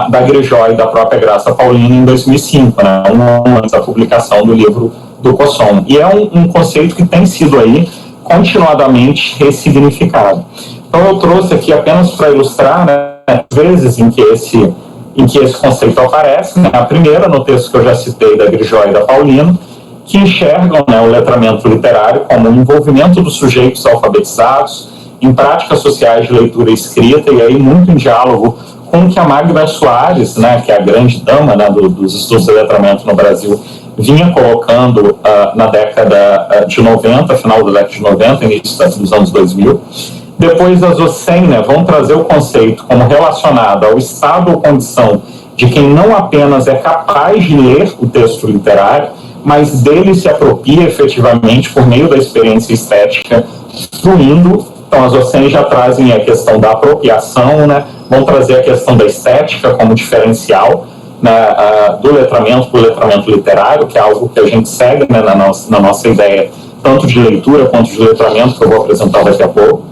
da Grigio e da própria Graça Paulina em 2005, né, um ano antes da publicação do livro do Cosson. E é um conceito que tem sido aí continuadamente ressignificado. Então eu trouxe aqui apenas para ilustrar, né, as vezes em que esse conceito aparece, né, a primeira no texto que eu já citei da Grigio e da Paulino, que enxergam, né, o letramento literário como o envolvimento dos sujeitos alfabetizados em práticas sociais de leitura e escrita, e aí muito em diálogo com o que a Magda Soares, né, que é a grande dama, né, dos estudos de letramento no Brasil, vinha colocando na década de 90, final da década de 90, início dos anos 2000. Depois as ZOCEM, né, vão trazer o conceito como relacionado ao estado ou condição de quem não apenas é capaz de ler o texto literário, mas dele se apropria efetivamente por meio da experiência estética fluindo. Então as ZOCEM já trazem a questão da apropriação, né, vão trazer a questão da estética como diferencial, né, do letramento para o letramento literário, que é algo que a gente segue, né, na nossa ideia, tanto de leitura quanto de letramento, que eu vou apresentar daqui a pouco.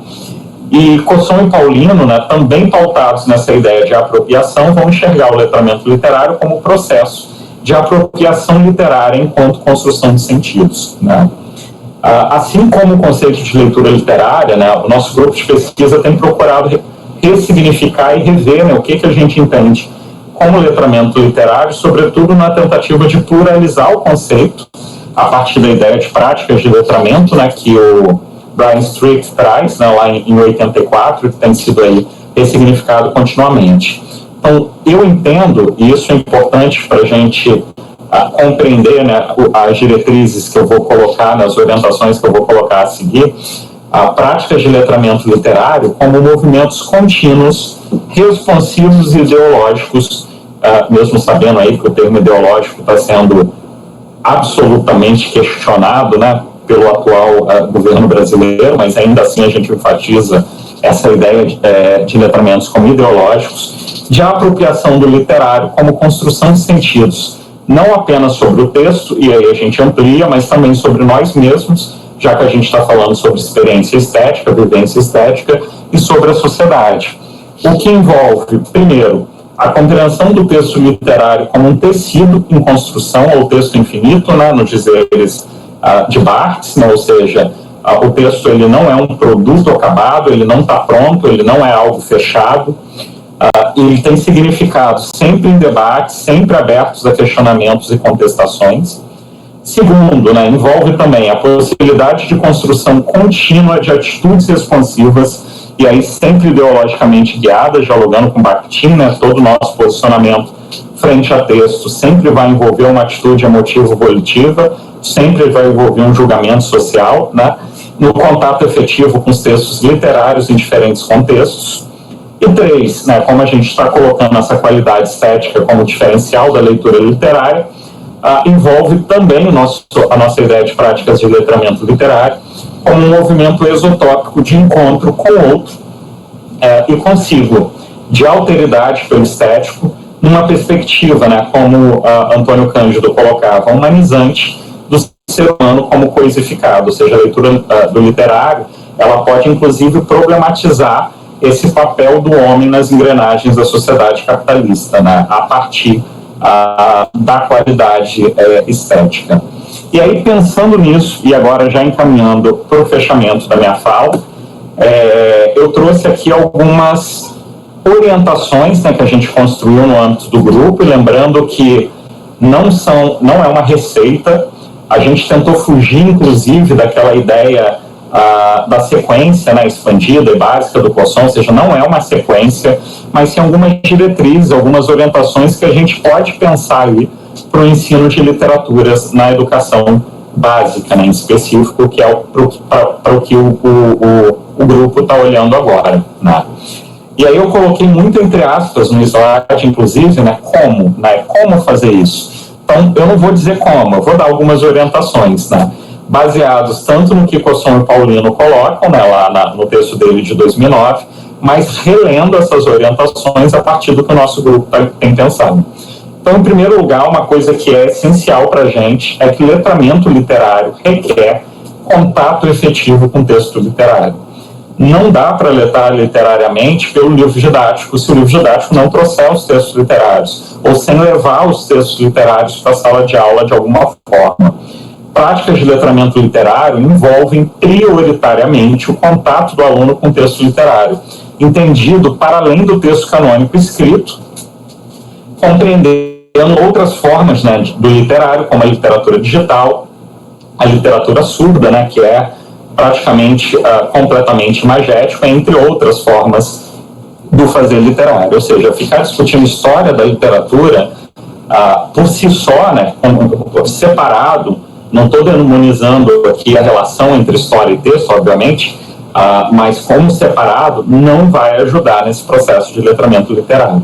E Cosson e Paulino, né, também pautados nessa ideia de apropriação, vão enxergar o letramento literário como processo de apropriação literária enquanto construção de sentidos, né. Assim como o conceito de leitura literária, né, o nosso grupo de pesquisa tem procurado ressignificar e rever, né, o que a gente entende como letramento literário, sobretudo na tentativa de pluralizar o conceito a partir da ideia de práticas de letramento, né, que o Brian Strick traz, né, lá em 84, que tem sido aí ressignificado continuamente. Então, eu entendo, e isso é importante para a gente compreender, né, as diretrizes que eu vou colocar, nas orientações que eu vou colocar a seguir, a prática de letramento literário como movimentos contínuos, responsivos e ideológicos, mesmo sabendo aí que o termo ideológico está sendo absolutamente questionado, né, pelo atual governo brasileiro, mas ainda assim a gente enfatiza essa ideia de letramentos como ideológicos, de apropriação do literário como construção de sentidos, não apenas sobre o texto, e aí a gente amplia, mas também sobre nós mesmos, já que a gente está falando sobre experiência estética, vivência estética, e sobre a sociedade. O que envolve, primeiro, a compreensão do texto literário como um tecido em construção, ou texto infinito, né, nos dizeres de Barthes, né, ou seja, o texto ele não é um produto acabado, ele não está pronto, ele não é algo fechado, ele tem significados sempre em debate, sempre abertos a questionamentos e contestações. Segundo, né, envolve também a possibilidade de construção contínua de atitudes responsivas, e aí sempre ideologicamente guiadas, dialogando com Bakhtin, né, todo o nosso posicionamento frente a texto sempre vai envolver uma atitude emotivo-volitiva, sempre vai envolver um julgamento social, né, no contato efetivo com os textos literários em diferentes contextos. E três, né, como a gente está colocando essa qualidade estética como diferencial da leitura literária, envolve também a nossa ideia de práticas de letramento literário como um movimento exotópico de encontro com o outro e consigo, de alteridade pelo estético, numa perspectiva, né, como Antônio Cândido colocava, humanizante do ser humano como coisificado, ou seja, a leitura do literário, ela pode inclusive problematizar esse papel do homem nas engrenagens da sociedade capitalista, né, a partir da qualidade estética. E aí, pensando nisso, e agora já encaminhando para o fechamento da minha fala, eu trouxe aqui algumas orientações, né, que a gente construiu no âmbito do grupo, e lembrando que não é uma receita, a gente tentou fugir, inclusive, daquela ideia da sequência, né, expandida e básica do Cosson, ou seja, não é uma sequência, mas sim algumas diretrizes, algumas orientações que a gente pode pensar aí para o ensino de literaturas na educação básica, né, em específico, que é para o que o grupo está olhando agora, né. E aí eu coloquei muito entre aspas no slide, inclusive, né, como fazer isso. Então, eu não vou dizer como, eu vou dar algumas orientações, né, baseados tanto no que Cosson e Paulino colocam, né, lá no texto dele de 2009, mas relendo essas orientações a partir do que o nosso grupo tem pensado. Então, em primeiro lugar, uma coisa que é essencial para a gente é que o letramento literário requer contato efetivo com o texto literário. Não dá para letrar literariamente pelo livro didático se o livro didático não trouxer os textos literários, ou sem levar os textos literários para a sala de aula de alguma forma. Práticas de letramento literário envolvem prioritariamente o contato do aluno com o texto literário, entendido para além do texto canônico escrito, compreendendo outras formas, né, do literário, como a literatura digital, a literatura surda, né, que é praticamente completamente imagética, entre outras formas do fazer literário. Ou seja, ficar discutindo história da literatura por si só, né, separado, não estou demonizando aqui a relação entre história e texto, obviamente, mas como separado não vai ajudar nesse processo de letramento literário.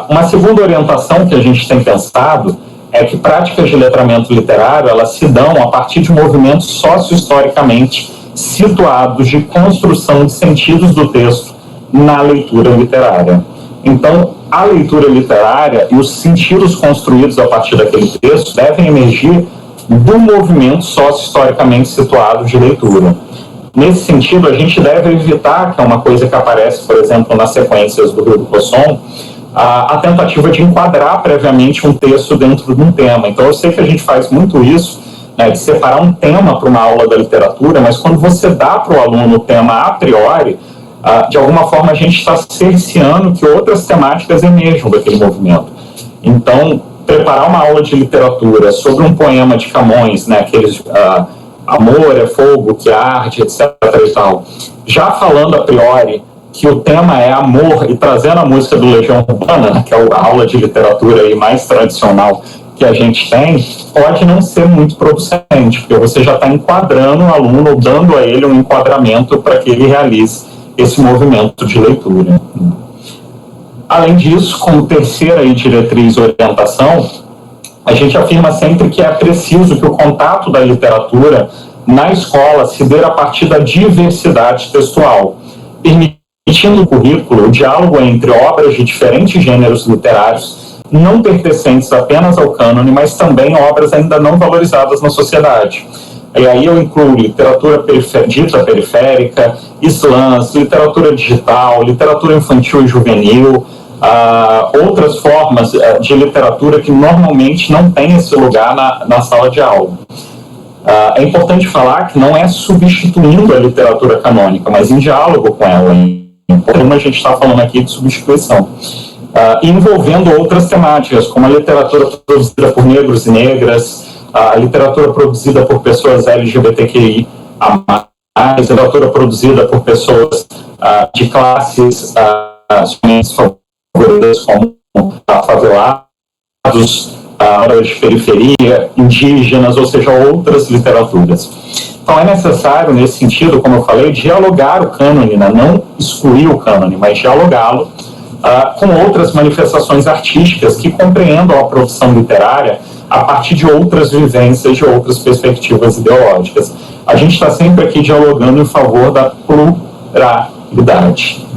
Uma segunda orientação que a gente tem pensado é que práticas de letramento literário, elas se dão a partir de movimentos socio-historicamente situados de construção de sentidos do texto na leitura literária. Então, a leitura literária e os sentidos construídos a partir daquele texto devem emergir do movimento socio-historicamente situado de leitura. Nesse sentido, a gente deve evitar, que é uma coisa que aparece, por exemplo, nas sequências do Rio do Cosson, a tentativa de enquadrar previamente um texto dentro de um tema. Então, eu sei que a gente faz muito isso, né, de separar um tema para uma aula da literatura, mas quando você dá para o aluno o tema a priori, de alguma forma a gente está cerceando que outras temáticas emerjam daquele movimento. Então, preparar uma aula de literatura sobre um poema de Camões, né, aqueles amor é fogo que arde, etc. e tal, já falando a priori que o tema é amor e trazendo a música do Legião Urbana, que é a aula de literatura aí mais tradicional que a gente tem, pode não ser muito producente, porque você já está enquadrando o aluno, ou dando a ele um enquadramento para que ele realize esse movimento de leitura. Além disso, como terceira diretriz orientação, a gente afirma sempre que é preciso que o contato da literatura na escola se dê a partir da diversidade textual. permitindo no currículo o diálogo entre obras de diferentes gêneros literários, não pertencentes apenas ao cânone, mas também obras ainda não valorizadas na sociedade. E aí eu incluo literatura dita periférica, slams, literatura digital, literatura infantil e juvenil, outras formas de literatura que normalmente não tem esse lugar na sala de aula. É importante falar que não é substituindo a literatura canônica, mas em diálogo com ela. Como a gente está falando aqui de substituição. Envolvendo outras temáticas, como a literatura produzida por negros e negras, a literatura produzida por pessoas LGBTQI, a literatura produzida por pessoas de classes favoritas, como favelados, de periferia, indígenas, ou seja, outras literaturas. Então é necessário, nesse sentido, como eu falei, dialogar o cânone, né? Não excluir o cânone, mas dialogá-lo com outras manifestações artísticas que compreendam a produção literária a partir de outras vivências, de outras perspectivas ideológicas. A gente está sempre aqui dialogando em favor da pluralidade.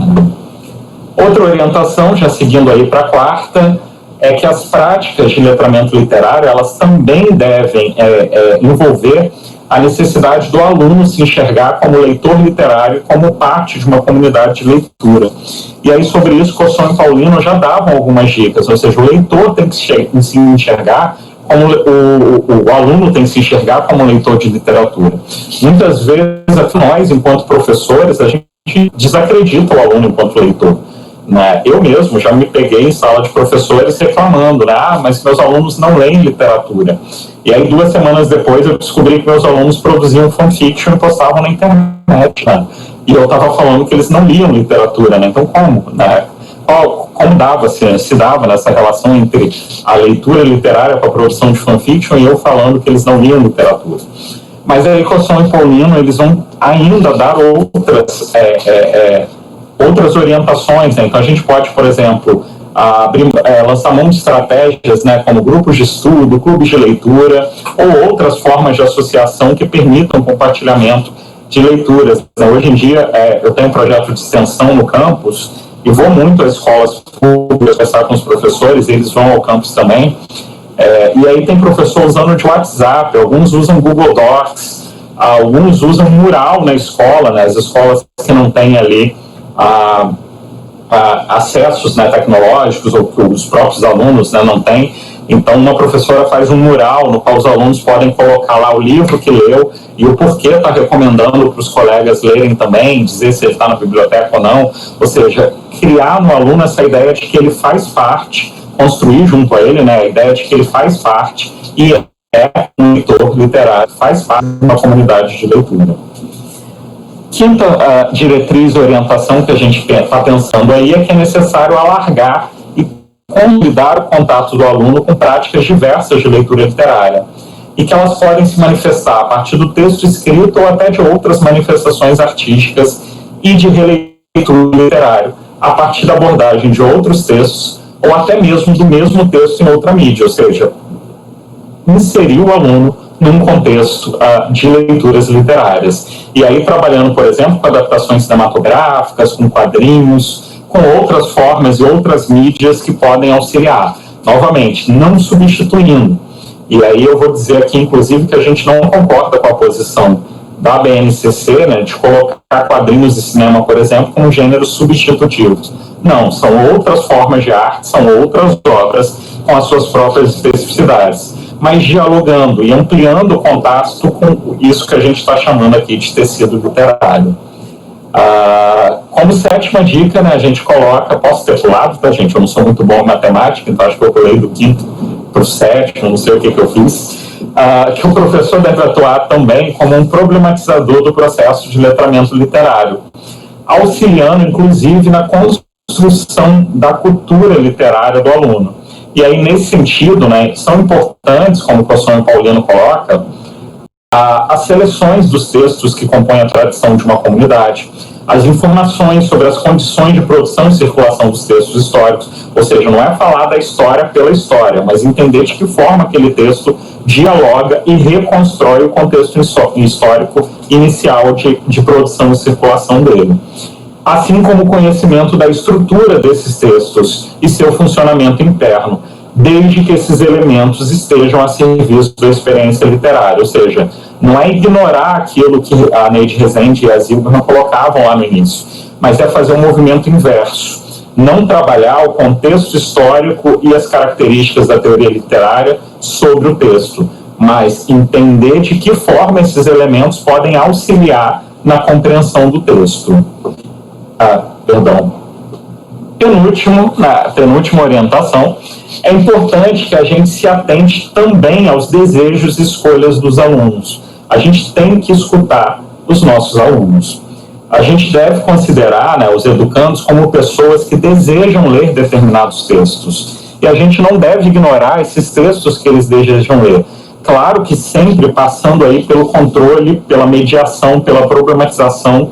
Outra orientação, já seguindo aí para a quarta, é que as práticas de letramento literário, elas também devem envolver a necessidade do aluno se enxergar como leitor literário, como parte de uma comunidade de leitura. E aí, sobre isso, Cossão e Paulino já davam algumas dicas, ou seja, o leitor tem que se enxergar como o aluno tem que se enxergar como leitor de literatura. Muitas vezes, nós, enquanto professores, a gente desacredita o aluno enquanto leitor. Né? Eu mesmo já me peguei em sala de professores reclamando, né? Mas meus alunos não leem literatura. E aí 2 semanas depois eu descobri que meus alunos produziam fanfiction e postavam na internet, né? E eu estava falando que eles não liam literatura, né? Então como? Né? Como se dava nessa relação entre a leitura literária com a produção de fanfiction e eu falando que eles não liam literatura? Mas aí Cossão e Paulino, eles vão ainda dar outras orientações, né? Então a gente pode, por exemplo, lançar mão de estratégias, né, como grupos de estudo, clubes de leitura, ou outras formas de associação que permitam compartilhamento de leituras. Então, hoje em dia, eu tenho um projeto de extensão no campus e vou muito às escolas públicas conversar com os professores, eles vão ao campus também, e aí tem professor usando de WhatsApp, alguns usam Google Docs, alguns usam mural na escola, né, as escolas que não têm ali acessos, né, tecnológicos, ou que os próprios alunos, né, não têm. Então, uma professora faz um mural no qual os alunos podem colocar lá o livro que leu e o porquê está recomendando para os colegas lerem também, dizer se ele está na biblioteca ou não. Ou seja, criar no aluno essa ideia de que ele faz parte, construir junto a ele, né, a ideia de que ele faz parte e é um leitor literário, faz parte de uma comunidade de leitura. Quinta diretriz e orientação que a gente está pensando aí é que é necessário alargar e consolidar o contato do aluno com práticas diversas de leitura literária e que elas podem se manifestar a partir do texto escrito ou até de outras manifestações artísticas e de releitura literária, a partir da abordagem de outros textos ou até mesmo do mesmo texto em outra mídia, ou seja, inserir o aluno num contexto de leituras literárias. E aí trabalhando, por exemplo, com adaptações cinematográficas, com quadrinhos, com outras formas e outras mídias que podem auxiliar. Novamente, não substituindo. E aí eu vou dizer aqui, inclusive, que a gente não concorda com a posição da BNCC, né, de colocar quadrinhos de cinema, por exemplo, como gêneros substitutivos. Não, são outras formas de arte, são outras obras com as suas próprias especificidades, mas dialogando e ampliando o contato com isso que a gente está chamando aqui de tecido literário. Como 7ª dica, né, a gente coloca, posso ter pulado, tá, gente? Eu não sou muito bom em matemática, então acho que eu pulei do 5º para o 7º, não sei o que eu fiz, que o professor deve atuar também como um problematizador do processo de letramento literário, auxiliando, inclusive, na construção da cultura literária do aluno. E aí, nesse sentido, né, são importantes, como o professor Paulino coloca, as seleções dos textos que compõem a tradição de uma comunidade, as informações sobre as condições de produção e circulação dos textos históricos, ou seja, não é falar da história pela história, mas entender de que forma aquele texto dialoga e reconstrói o contexto histórico inicial de produção e circulação dele. assim como o conhecimento da estrutura desses textos e seu funcionamento interno, desde que esses elementos estejam a serviço da experiência literária. Ou seja, não é ignorar aquilo que a Neide Rezende e a Zilberman colocavam lá no início, mas é fazer um movimento inverso. Não trabalhar o contexto histórico e as características da teoria literária sobre o texto, mas entender de que forma esses elementos podem auxiliar na compreensão do texto. Penúltima orientação, é importante que a gente se atente também aos desejos e escolhas dos alunos. A gente tem que escutar os nossos alunos. A gente deve considerar, os educandos como pessoas que desejam ler determinados textos. E a gente não deve ignorar esses textos que eles desejam ler. Claro que sempre passando aí pelo controle, pela mediação, pela problematização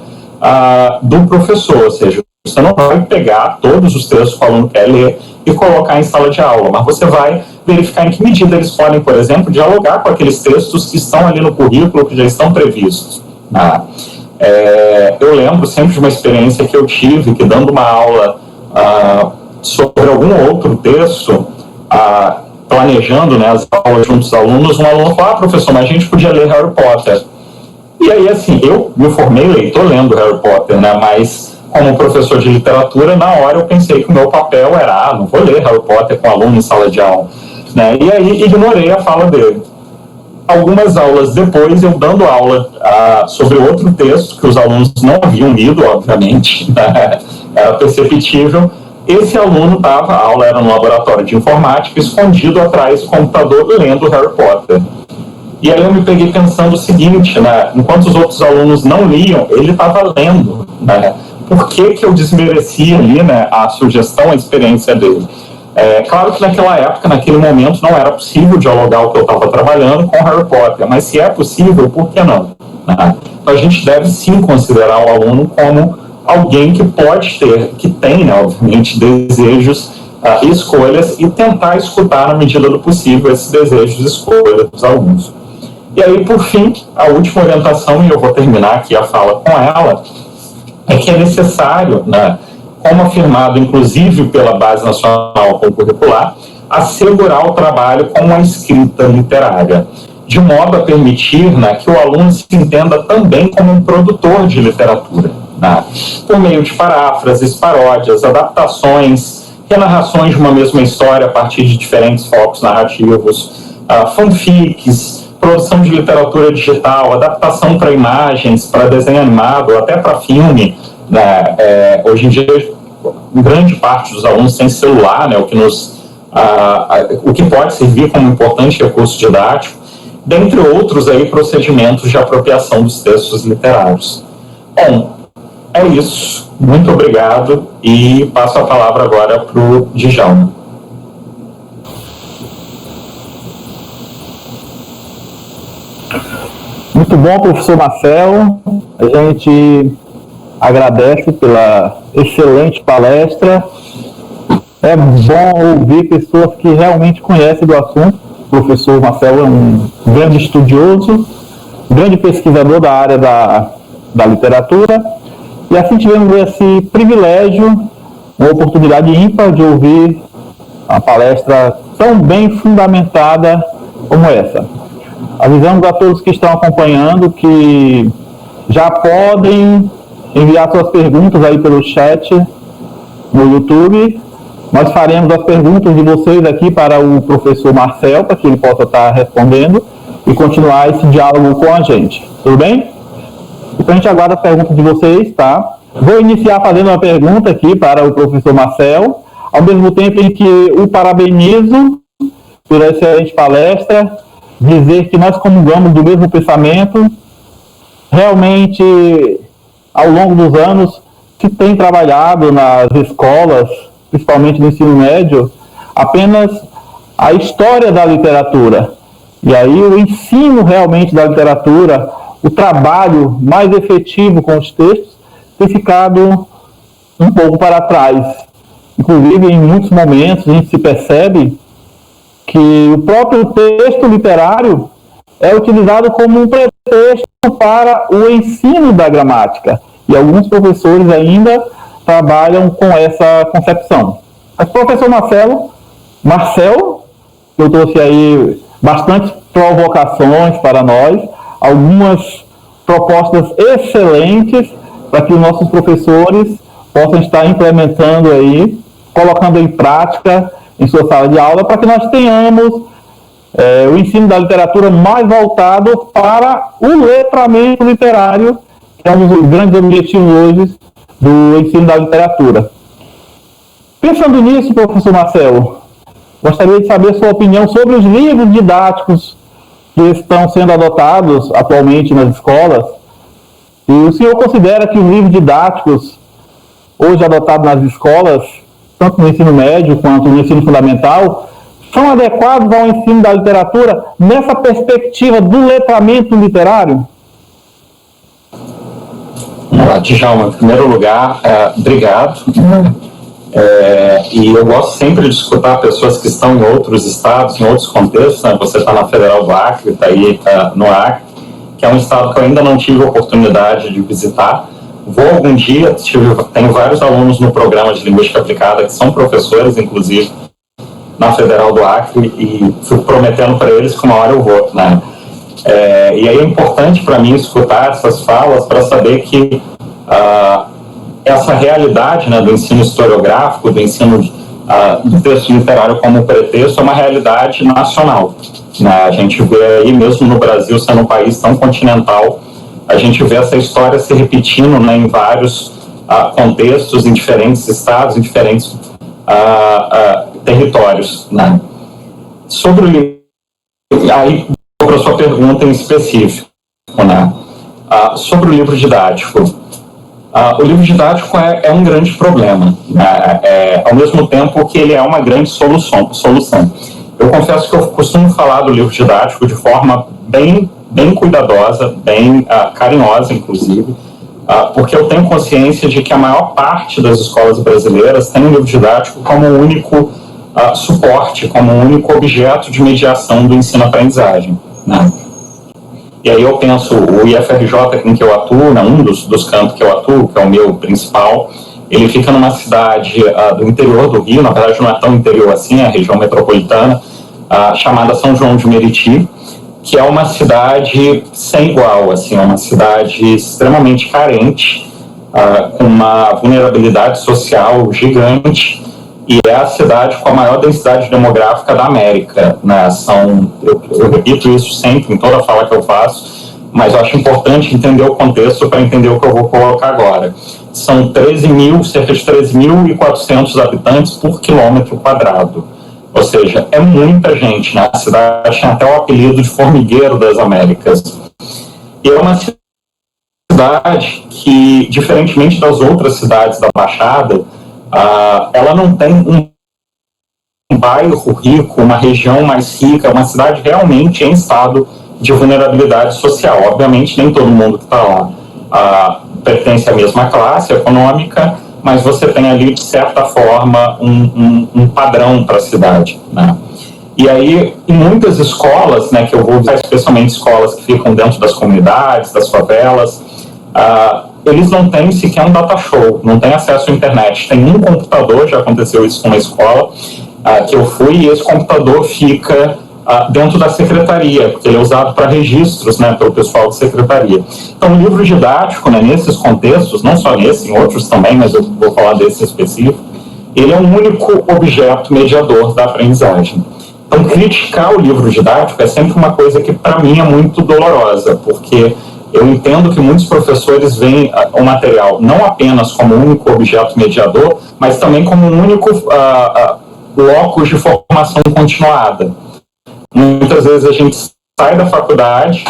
do professor. Ou seja, você não vai pegar todos os textos que o aluno quer ler e colocar em sala de aula, mas você vai verificar em que medida eles podem, por exemplo, dialogar com aqueles textos que estão ali no currículo, que já estão previstos. Eu lembro sempre de uma experiência que eu tive, que dando uma aula sobre algum outro texto, planejando as aulas junto aos alunos, um aluno falou, professor, mas a gente podia ler Harry Potter. E aí, assim, eu me formei leitor lendo Harry Potter, mas como professor de literatura, na hora eu pensei que o meu papel era, não vou ler Harry Potter com aluno em sala de aula. E aí ignorei a fala dele. Algumas aulas depois, eu dando aula sobre outro texto que os alunos não haviam lido, obviamente, era perceptível. Esse aluno estava, a aula era no laboratório de informática, escondido atrás do computador, lendo Harry Potter. E aí eu me peguei pensando o seguinte, enquanto os outros alunos não liam, ele estava lendo. Por que eu desmerecia ali a sugestão, a experiência dele? Claro que naquela época, naquele momento, não era possível dialogar o que eu estava trabalhando com Harry Potter, mas se é possível, por que não? Então a gente deve sim considerar o aluno como alguém que pode ter, que tem, obviamente, desejos e escolhas, e tentar escutar, na medida do possível, esses desejos e escolhas dos alunos. E aí, por fim, a última orientação, e eu vou terminar aqui a fala com ela, é que é necessário, como afirmado, inclusive, pela Base Nacional Curricular, assegurar o trabalho com a escrita literária, de modo a permitir que o aluno se entenda também como um produtor de literatura, por meio de paráfrases, paródias, adaptações, renarrações de uma mesma história a partir de diferentes focos narrativos, fanfics, produção de literatura digital, adaptação para imagens, para desenho animado, até para filme. Hoje em dia, grande parte dos alunos tem celular, o que pode servir como importante recurso didático, dentre outros procedimentos de apropriação dos textos literários. Bom, é isso. Muito obrigado e passo a palavra agora para o Djalma. Muito bom, professor Marcelo. A gente agradece pela excelente palestra. É bom ouvir pessoas que realmente conhecem do assunto. O professor Marcelo é um grande estudioso, grande pesquisador da área da literatura. E assim tivemos esse privilégio, uma oportunidade ímpar de ouvir uma palestra tão bem fundamentada como essa. Avisamos a todos que estão acompanhando que já podem enviar suas perguntas aí pelo chat no YouTube. Nós faremos as perguntas de vocês aqui para o professor Marcel, para que ele possa estar respondendo e continuar esse diálogo com a gente. Tudo bem? Então a gente aguarda a pergunta de vocês, tá? Vou iniciar fazendo uma pergunta aqui para o professor Marcel, ao mesmo tempo em que o parabenizo pela excelente palestra, dizer que nós comungamos do mesmo pensamento. Realmente, ao longo dos anos, se tem trabalhado nas escolas, principalmente no ensino médio, apenas a história da literatura. E aí o ensino realmente da literatura, o trabalho mais efetivo com os textos, tem ficado um pouco para trás. Inclusive, em muitos momentos, a gente se percebe que o próprio texto literário é utilizado como um pretexto para o ensino da gramática. e alguns professores ainda trabalham com essa concepção. Mas, professor Marcel, eu trouxe aí bastante provocações para nós, algumas propostas excelentes para que os nossos professores possam estar implementando aí, colocando em prática em sua sala de aula, para que nós tenhamos o ensino da literatura mais voltado para o letramento literário, que é um dos grandes objetivos hoje do ensino da literatura. Pensando nisso, professor Marcelo, gostaria de saber a sua opinião sobre os livros didáticos que estão sendo adotados atualmente nas escolas. E o senhor considera que os livros didáticos hoje adotados nas escolas, tanto no ensino médio quanto no ensino fundamental, são adequados ao ensino da literatura nessa perspectiva do letramento literário? Djalma, em primeiro lugar, obrigado. E eu gosto sempre de escutar pessoas que estão em outros estados, em outros contextos, né? Você está na Federal do Acre, está aí no Acre, que é um estado que eu ainda não tive a oportunidade de visitar. Vou algum dia, tenho vários alunos no programa de Linguística Aplicada que são professores, inclusive, na Federal do Acre, e fico prometendo para eles que uma hora eu vou, né? E aí é importante para mim escutar essas falas para saber que essa realidade, né, do ensino historiográfico, do ensino do texto literário como pretexto, é uma realidade nacional, né? A gente vê aí, mesmo no Brasil, sendo um país tão continental, a gente vê essa história se repetindo, né, em vários contextos, em diferentes estados, em diferentes territórios, né? Aí, sobre a sua pergunta em específico, né? Sobre o livro didático. O livro didático é um grande problema, né? Ao mesmo tempo que ele é uma grande solução. Eu confesso que eu costumo falar do livro didático de forma bem cuidadosa, bem carinhosa, inclusive, porque eu tenho consciência de que a maior parte das escolas brasileiras tem o livro didático como um único suporte, como um único objeto de mediação do ensino-aprendizagem, né? E aí eu penso, o IFRJ em que eu atuo, né, um dos campos que eu atuo, que é o meu principal, ele fica numa cidade do interior do Rio, na verdade não é tão interior assim, é a região metropolitana, chamada São João de Meriti, que é uma cidade sem igual, assim, é uma cidade extremamente carente, com uma vulnerabilidade social gigante, e é a cidade com a maior densidade demográfica da América, né? Eu repito isso sempre, em toda fala que eu faço, mas eu acho importante entender o contexto para entender o que eu vou colocar agora. São cerca de 13.400 habitantes por quilômetro quadrado. Ou seja, é muita gente, né? A cidade tem até o apelido de formigueiro das Américas. E é uma cidade que, diferentemente das outras cidades da Baixada, ela não tem um bairro rico, uma região mais rica, uma cidade realmente em estado de vulnerabilidade social. Obviamente, nem todo mundo que está lá pertence à mesma classe econômica, mas você tem ali, de certa forma, um padrão para a cidade, né? E aí, em muitas escolas, né, que eu vou visitar, especialmente escolas que ficam dentro das comunidades, das favelas, eles não têm sequer um data show, não têm acesso à internet. Tem um computador, já aconteceu isso com uma escola que eu fui, e esse computador fica dentro da secretaria, porque ele é usado para registros, né, pelo pessoal de secretaria. Então, o livro didático, né, nesses contextos, não só nesse, em outros também, mas eu vou falar desse específico, ele é um único objeto mediador da aprendizagem. Então, criticar o livro didático é sempre uma coisa que, para mim, é muito dolorosa, porque eu entendo que muitos professores veem o material não apenas como um único objeto mediador, mas também como um único locus de formação continuada. Muitas vezes a gente sai da faculdade,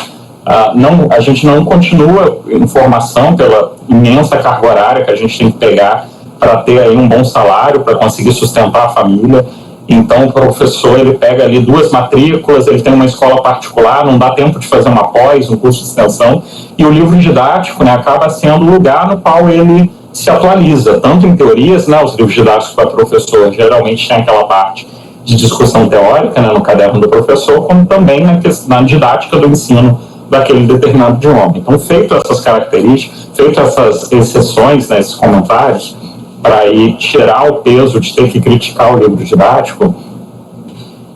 a gente não continua em formação pela imensa carga horária que a gente tem que pegar para ter aí um bom salário, para conseguir sustentar a família. Então, o professor, ele pega ali 2 matrículas, ele tem uma escola particular, não dá tempo de fazer uma pós, um curso de extensão, e o livro didático, né, acaba sendo o lugar no qual ele se atualiza, tanto em teorias, né, os livros didáticos para professor geralmente tem aquela parte de discussão teórica, né, no caderno do professor, como também na didática do ensino daquele determinado idioma. Então, feito essas características, feito essas exceções, né, esses comentários, para ir tirar o peso de ter que criticar o livro didático,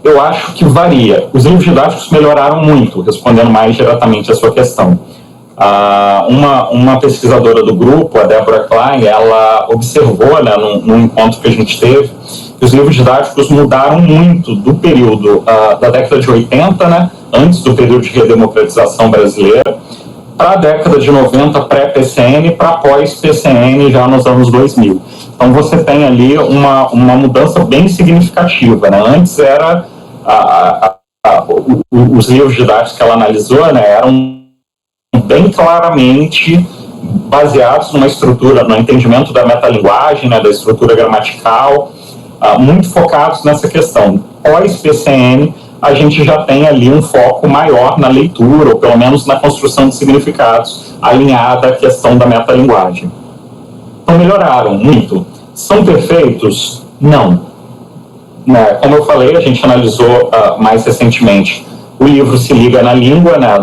eu acho que varia. Os livros didáticos melhoraram muito, respondendo mais diretamente a sua questão. Uma pesquisadora do grupo, a Deborah Klein, ela observou, né, num encontro que a gente teve, que os livros didáticos mudaram muito do período da década de 80, né, antes do período de redemocratização brasileira, para a década de 90, pré-PCN, para pós-PCN, já nos anos 2000. Então, você tem ali uma mudança bem significativa, né? Antes era os livros didáticos que ela analisou, né, eram bem claramente baseados numa estrutura, no entendimento da metalinguagem, né, da estrutura gramatical, muito focados nessa questão. Pós-PCN, a gente já tem ali um foco maior na leitura, ou pelo menos na construção de significados, alinhada à questão da metalinguagem. Então, melhoraram muito. São perfeitos? Não. Como eu falei, a gente analisou mais recentemente o livro Se Liga na Língua, né,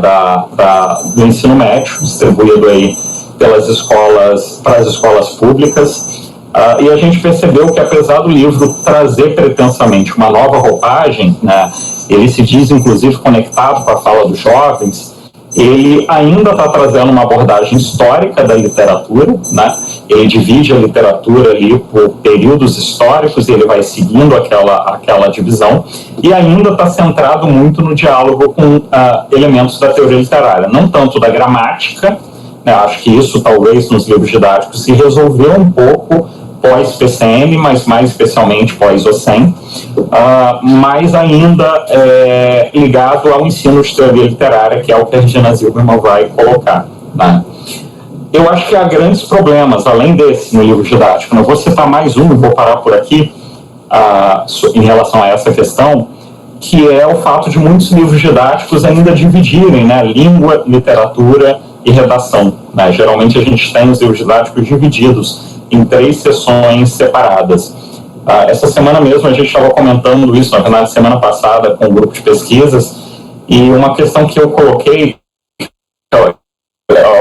do ensino médio, distribuído aí pelas escolas, para as escolas públicas, e a gente percebeu que, apesar do livro trazer pretensamente uma nova roupagem, né, ele se diz, inclusive, conectado com a fala dos jovens, ele ainda está trazendo uma abordagem histórica da literatura, né? Ele divide a literatura ali por períodos históricos e ele vai seguindo aquela divisão, e ainda está centrado muito no diálogo com elementos da teoria literária, não tanto da gramática, né? Acho que isso talvez nos livros didáticos se resolveu um pouco pós-PCM, mas mais especialmente pós-OCEM, mas ainda ligado ao ensino de teoria literária, que é o que a Regina Zilberman vai colocar, né? Eu acho que há grandes problemas, além desse, no livro didático. Eu vou citar mais um, vou parar por aqui, em relação a essa questão, que é o fato de muitos livros didáticos ainda dividirem, né, língua, literatura e redação, né? Geralmente a gente tem os livros didáticos divididos em 3 sessões separadas. Essa semana mesmo a gente estava comentando isso, na verdade, semana passada, com um grupo de pesquisas, e uma questão que eu coloquei,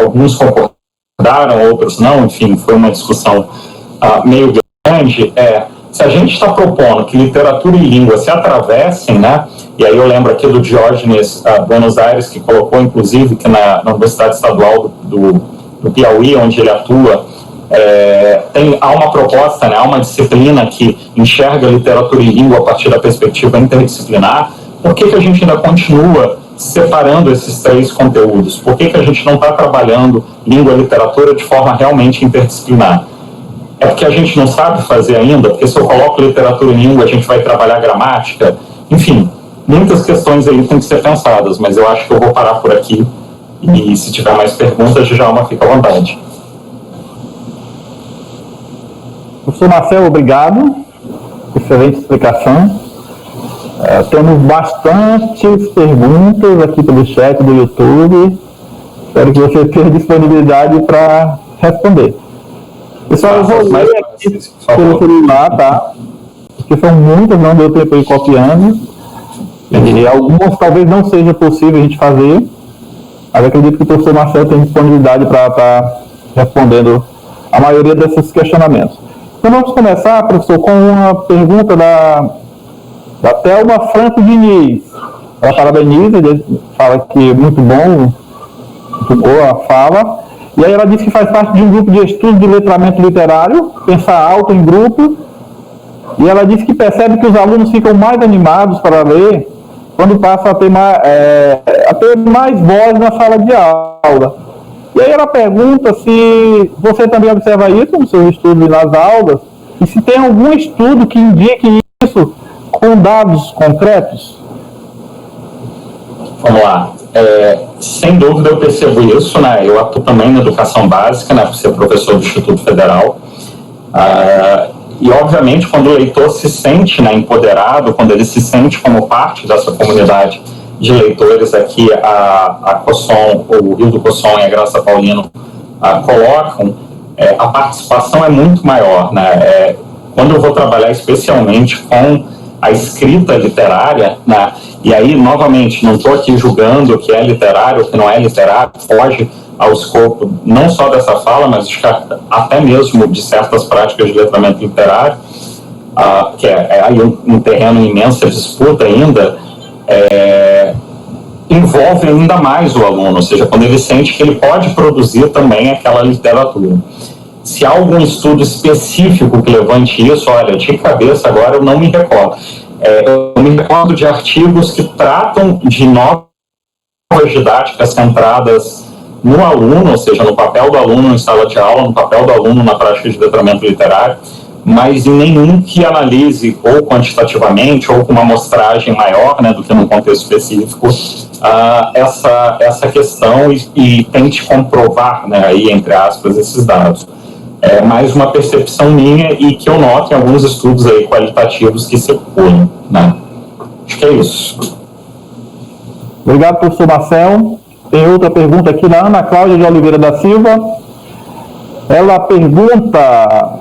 alguns concordaram, outros não, enfim, foi uma discussão meio grande, se a gente está propondo que literatura e língua se atravessem, né, e aí eu lembro aqui do Diógenes Buenos Aires, que colocou, inclusive, que na Universidade Estadual do Piauí, onde ele atua, há uma proposta, né, há uma disciplina que enxerga literatura e língua a partir da perspectiva interdisciplinar. Por que a gente ainda continua separando esses 3 conteúdos? Por que a gente não está trabalhando língua e literatura de forma realmente interdisciplinar? É porque a gente não sabe fazer ainda? Porque se eu coloco literatura e língua, a gente vai trabalhar gramática? Enfim, muitas questões aí têm que ser pensadas, mas eu acho que eu vou parar por aqui, e se tiver mais perguntas, Djalma, fica à vontade. Professor Marcelo, obrigado. Excelente explicação. Temos bastantes perguntas aqui pelo chat do YouTube. Espero que você tenha disponibilidade para responder. Pessoal, eu vou ler aqui pelo celular, tá? Porque são muitas, não deu tempo de ir copiando. E algumas talvez não seja possível a gente fazer, mas acredito que o professor Marcelo tem disponibilidade para estar respondendo a maioria desses questionamentos. Então vamos começar, professor, com uma pergunta da Thelma Franco Diniz. Ela parabeniza, fala que é muito bom, muito boa a fala. E aí ela diz que faz parte de um grupo de estudo de letramento literário, pensar alto em grupo. E ela diz que percebe que os alunos ficam mais animados para ler quando passam a ter mais voz na sala de aula. E aí ela pergunta se você também observa isso nos seus estudos e nas aulas, e se tem algum estudo que indique isso com dados concretos. Vamos lá. Sem dúvida eu percebo isso, né? Eu atuo também na educação básica, né, por ser professor do Instituto Federal. E, obviamente, quando o leitor se sente, né, empoderado, quando ele se sente como parte dessa comunidade de leitores aqui, a COSOM, o Rio do COSOM e a Graça Paulino colocam, a participação é muito maior, né? Quando eu vou trabalhar especialmente com a escrita literária, né, E aí, novamente, não estou aqui julgando o que é literário, o que não é literário, foge ao escopo não só dessa fala, mas até mesmo de certas práticas de letramento literário, que é aí um terreno imensa disputa ainda, envolve ainda mais o aluno, ou seja, quando ele sente que ele pode produzir também aquela literatura. Se há algum estudo específico que levante isso, olha, de cabeça agora eu não me recordo. Eu me recordo de artigos que tratam de novas didáticas centradas no aluno, ou seja, no papel do aluno em sala de aula, no papel do aluno na prática de letramento literário, mas em nenhum que analise ou quantitativamente ou com uma amostragem maior, né, do que num contexto específico, essa questão e tente comprovar, né, aí, entre aspas, esses dados. É mais uma percepção minha e que eu noto em alguns estudos aí qualitativos que circulam, né? Acho que é isso. Obrigado, professor Marcel. Tem outra pergunta aqui da Ana Cláudia de Oliveira da Silva. Ela pergunta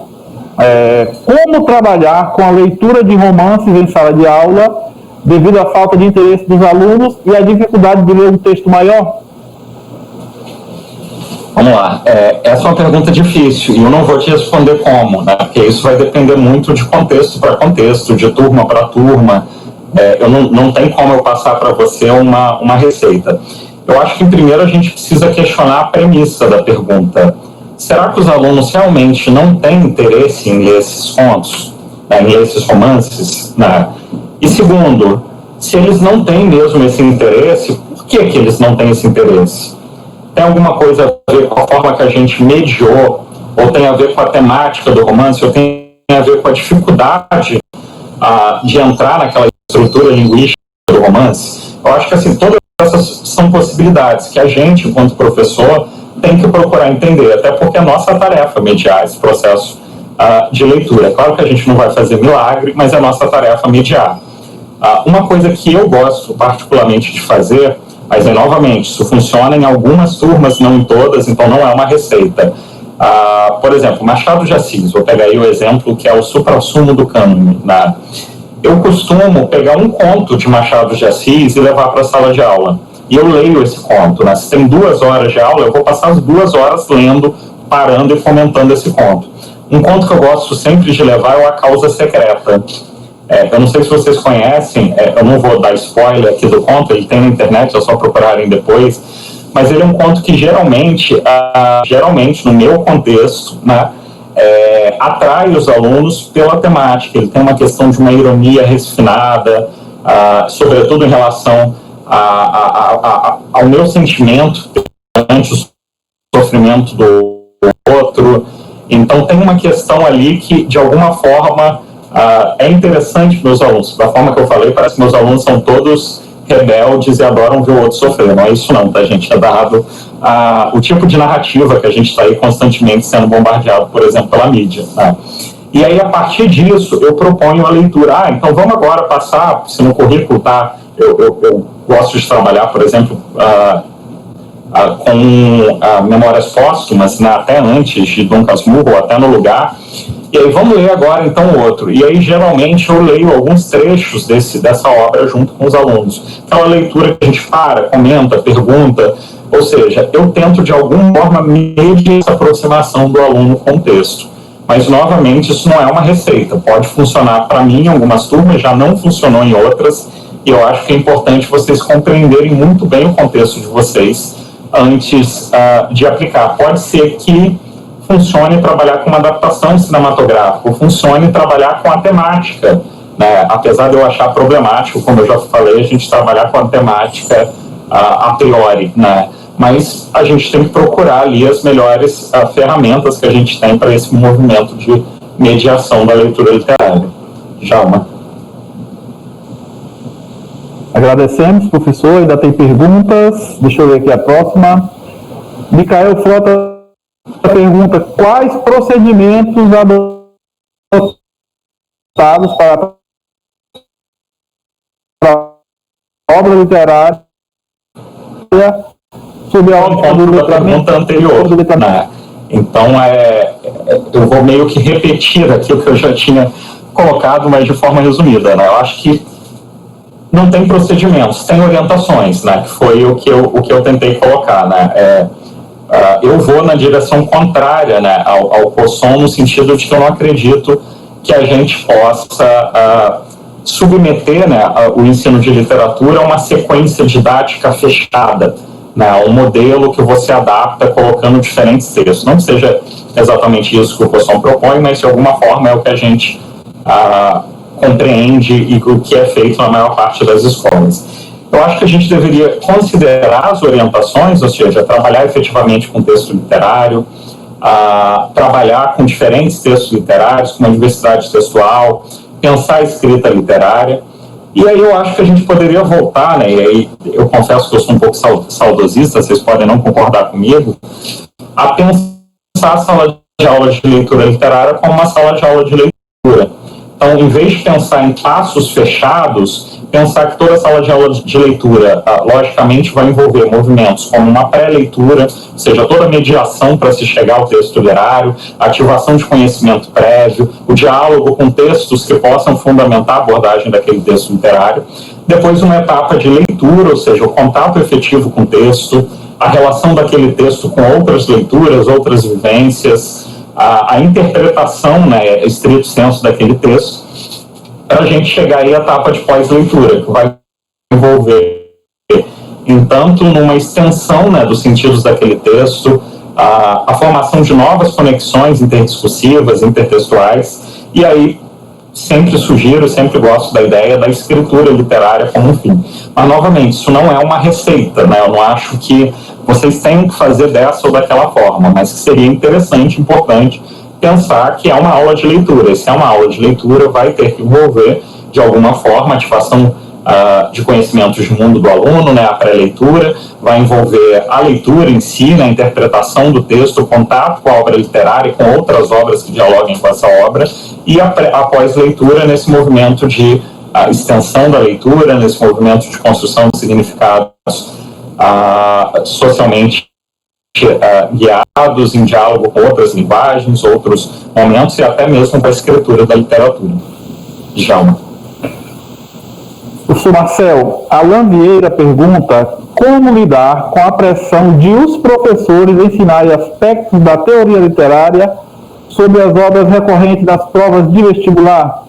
como trabalhar com a leitura de romances em sala de aula devido à falta de interesse dos alunos e à dificuldade de ler um texto maior? Vamos lá. Essa é uma pergunta difícil e eu não vou te responder como, né? Porque isso vai depender muito de contexto para contexto, de turma para turma. Eu não tem como eu passar para você uma receita. Eu acho que, primeiro, a gente precisa questionar a premissa da pergunta. Será que os alunos realmente não têm interesse em ler esses contos, né, em ler esses romances? Né? E, segundo, se eles não têm mesmo esse interesse, por que eles não têm esse interesse? Tem alguma coisa a ver com a forma que a gente mediou, ou tem a ver com a temática do romance, ou tem a ver com a dificuldade de entrar naquela estrutura linguística do romance? Eu acho que, assim, todas essas são possibilidades que a gente, enquanto professor, tem que procurar entender, até porque é nossa tarefa mediar esse processo de leitura. É claro que a gente não vai fazer milagre, mas é nossa tarefa mediar. Uma coisa que eu gosto particularmente de fazer, mas, novamente, isso funciona em algumas turmas, não em todas, então não é uma receita. Por exemplo, Machado de Assis, vou pegar aí o exemplo que é o suprassumo do cânone, né? Eu costumo pegar um conto de Machado de Assis e levar para a sala de aula. E eu leio esse conto, né? Se tem 2 horas de aula, eu vou passar as 2 horas lendo, parando e comentando esse conto. Um conto que eu gosto sempre de levar é o A Causa Secreta. Eu não sei se vocês conhecem, eu não vou dar spoiler aqui do conto, ele tem na internet, é só procurarem depois, mas ele é um conto que geralmente no meu contexto, né, atrai os alunos pela temática. Ele tem uma questão de uma ironia refinada, sobretudo em relação ao meu sentimento perante o sofrimento do outro. Então tem uma questão ali que, de alguma forma, é interessante para meus alunos. Da forma que eu falei, parece que meus alunos são todos rebeldes e adoram ver o outro sofrer. Não é isso não, tá, gente? É dado o tipo de narrativa que a gente está aí constantemente sendo bombardeado, por exemplo, pela mídia, né? E aí, a partir disso, eu proponho a leitura. Então vamos agora passar, se no currículo tá, eu gosto de trabalhar, por exemplo, com memórias póstumas, né, até antes de Dom Casmurro, ou até no lugar. E aí vamos ler agora, então, o outro. E aí, geralmente, eu leio alguns trechos dessa obra junto com os alunos. Aquela leitura que a gente comenta, pergunta, ou seja, eu tento, de alguma forma, medir essa aproximação do aluno com o texto. Mas, novamente, isso não é uma receita. Pode funcionar para mim em algumas turmas, já não funcionou em outras, e eu acho que é importante vocês compreenderem muito bem o contexto de vocês antes de aplicar. Pode ser que funcione trabalhar com uma adaptação cinematográfica, funcione trabalhar com a temática, né? Apesar de eu achar problemático, como eu já falei, a gente trabalhar com a temática a priori, né? Mas a gente tem que procurar ali as melhores ferramentas que a gente tem para esse movimento de mediação da leitura literária. Djalma. Agradecemos, professor. Ainda tem perguntas. Deixa eu ver aqui a próxima. Micael Frota pergunta: quais procedimentos adotados para a obra literária sobre a obra do letramento anterior, né? Então, eu vou meio que repetir aquilo que eu já tinha colocado, mas de forma resumida, né? Eu acho que não tem procedimentos, tem orientações, né, que foi o que eu tentei colocar, né, eu vou na direção contrária, né, ao COSOM, no sentido de que eu não acredito que a gente possa submeter, né, o ensino de literatura a uma sequência didática fechada, né, um modelo que você adapta colocando diferentes textos. Não que seja exatamente isso que o COSOM propõe, mas de alguma forma é o que a gente compreende e o que é feito na maior parte das escolas. Eu acho que a gente deveria considerar as orientações, ou seja, trabalhar efetivamente com texto literário, trabalhar com diferentes textos literários, com uma diversidade textual, pensar a escrita literária. E aí eu acho que a gente poderia voltar, né, e aí eu confesso que eu sou um pouco saudosista, vocês podem não concordar comigo, a pensar a sala de aula de leitura literária como uma sala de aula de leitura. Então, em vez de pensar em passos fechados, pensar que toda sala de aula de leitura, logicamente, vai envolver movimentos como uma pré-leitura, ou seja, toda a mediação para se chegar ao texto literário, a ativação de conhecimento prévio, o diálogo com textos que possam fundamentar a abordagem daquele texto literário. Depois, uma etapa de leitura, ou seja, o contato efetivo com o texto, a relação daquele texto com outras leituras, outras vivências, a interpretação, né, estrito senso daquele texto, para a gente chegar aí à etapa de pós-leitura, que vai envolver, entanto, numa extensão, né, dos sentidos daquele texto, a formação de novas conexões interdiscursivas, intertextuais, e aí sempre sugiro, sempre gosto da ideia da escritura literária como um fim. Mas, novamente, isso não é uma receita, né? Eu não acho que vocês tenham que fazer dessa ou daquela forma, mas que seria interessante, importante, pensar que é uma aula de leitura. Se é uma aula de leitura, vai ter que envolver, de alguma forma, a ativação de conhecimentos de mundo do aluno, né, a pré-leitura, vai envolver a leitura em si, né, a interpretação do texto, o contato com a obra literária e com outras obras que dialoguem com essa obra, e a pós-leitura nesse movimento de extensão da leitura, nesse movimento de construção de significados socialmente guiados em diálogo com outras linguagens, outros momentos e até mesmo com a escritura da literatura. Djalma. O Marcel, Alan Vieira pergunta como lidar com a pressão de os professores ensinarem aspectos da teoria literária sobre as obras recorrentes das provas de vestibular?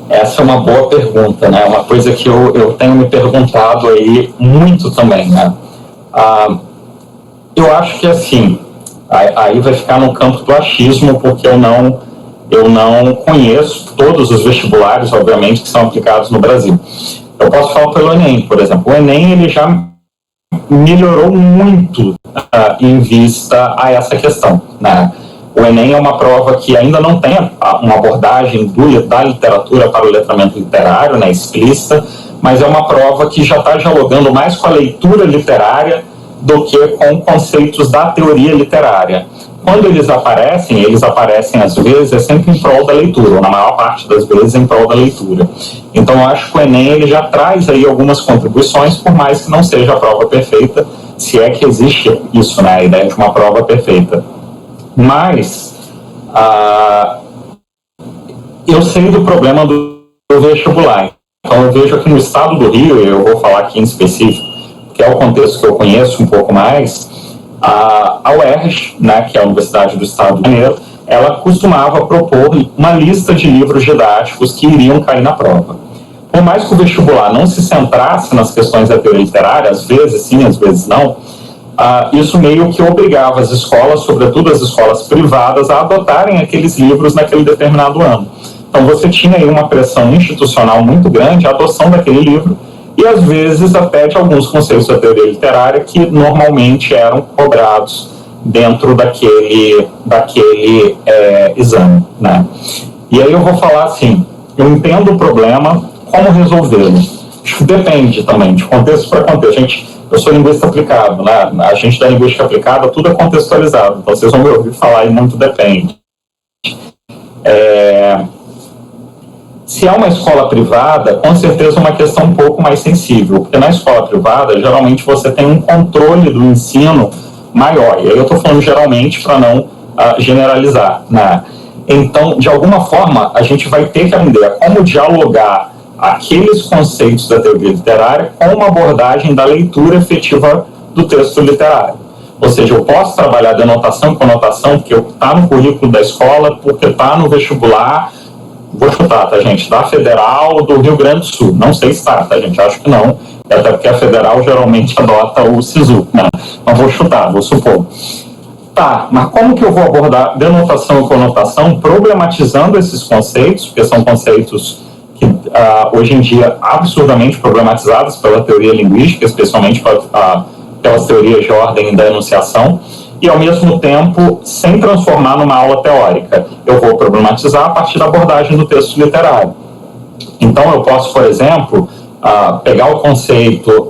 Essa é uma boa pergunta, né? Uma coisa que eu tenho me perguntado aí muito também, né? Eu acho que, assim, aí vai ficar no campo do achismo, porque eu não conheço todos os vestibulares, obviamente, que são aplicados no Brasil. Eu posso falar pelo Enem, por exemplo. O Enem, ele já melhorou muito em vista a essa questão, né? O Enem é uma prova que ainda não tem uma abordagem da literatura para o letramento literário, né, explícita, mas é uma prova que já está dialogando mais com a leitura literária do que com conceitos da teoria literária. Quando eles aparecem às vezes sempre em prol da leitura, ou na maior parte das vezes em prol da leitura. Então eu acho que o Enem ele já traz aí algumas contribuições, por mais que não seja a prova perfeita, se é que existe isso, né, a ideia de uma prova perfeita. Mas eu sei do problema do vestibular. Então eu vejo aqui no estado do Rio, e eu vou falar aqui em específico, que é o contexto que eu conheço um pouco mais, a UERJ, né, que é a Universidade do Estado do Rio de Janeiro, ela costumava propor uma lista de livros didáticos que iriam cair na prova. Por mais que o vestibular não se centrasse nas questões da teoria literária, às vezes sim, às vezes não, isso meio que obrigava as escolas, sobretudo as escolas privadas, a adotarem aqueles livros naquele determinado ano. Então você tinha aí uma pressão institucional muito grande, a adoção daquele livro, e às vezes até de alguns conceitos da teoria literária que normalmente eram cobrados dentro daquele exame, né? E aí eu vou falar assim, eu entendo o problema, como resolvê-lo? Depende também, de contexto para contexto. Eu sou linguista aplicado, né? A gente da linguística aplicada, tudo é contextualizado, então vocês vão me ouvir falar e muito depende. Se é uma escola privada, com certeza é uma questão um pouco mais sensível, porque na escola privada, geralmente você tem um controle do ensino maior, e aí eu estou falando geralmente para não generalizar, né? Então, de alguma forma, a gente vai ter que aprender a como dialogar aqueles conceitos da teoria literária com uma abordagem da leitura efetiva do texto literário. Ou seja, eu posso trabalhar denotação e conotação porque está no currículo da escola, porque está no vestibular, vou chutar, tá, gente, da Federal do Rio Grande do Sul. Não sei se está, tá, gente, acho que não, até porque a Federal geralmente adota o SISU, né? Mas vou chutar, vou supor. Tá, mas como que eu vou abordar denotação e conotação problematizando esses conceitos, porque são conceitos que hoje em dia absurdamente problematizados pela teoria linguística, especialmente pelas teorias de ordem da enunciação, e ao mesmo tempo sem transformar numa aula teórica. Eu vou problematizar a partir da abordagem do texto literário. Então eu posso, por exemplo, pegar o conceito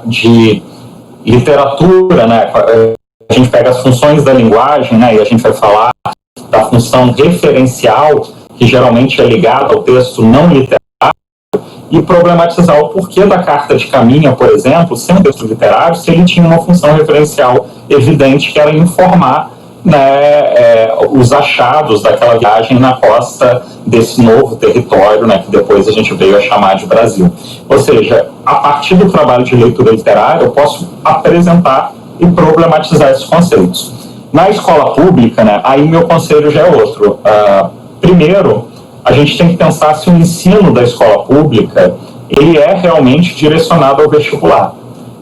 de literatura, né? A gente pega as funções da linguagem, né? E a gente vai falar da função referencial, que geralmente é ligada ao texto não literário, e problematizar o porquê da carta de Caminha, por exemplo, sem um texto literário, se ele tinha uma função referencial evidente, que era informar, né, os achados daquela viagem na costa desse novo território, né, que depois a gente veio a chamar de Brasil. Ou seja, a partir do trabalho de leitura literária, eu posso apresentar e problematizar esses conceitos. Na escola pública, né, aí meu conselho já é outro. Primeiro, a gente tem que pensar se o ensino da escola pública ele é realmente direcionado ao vestibular.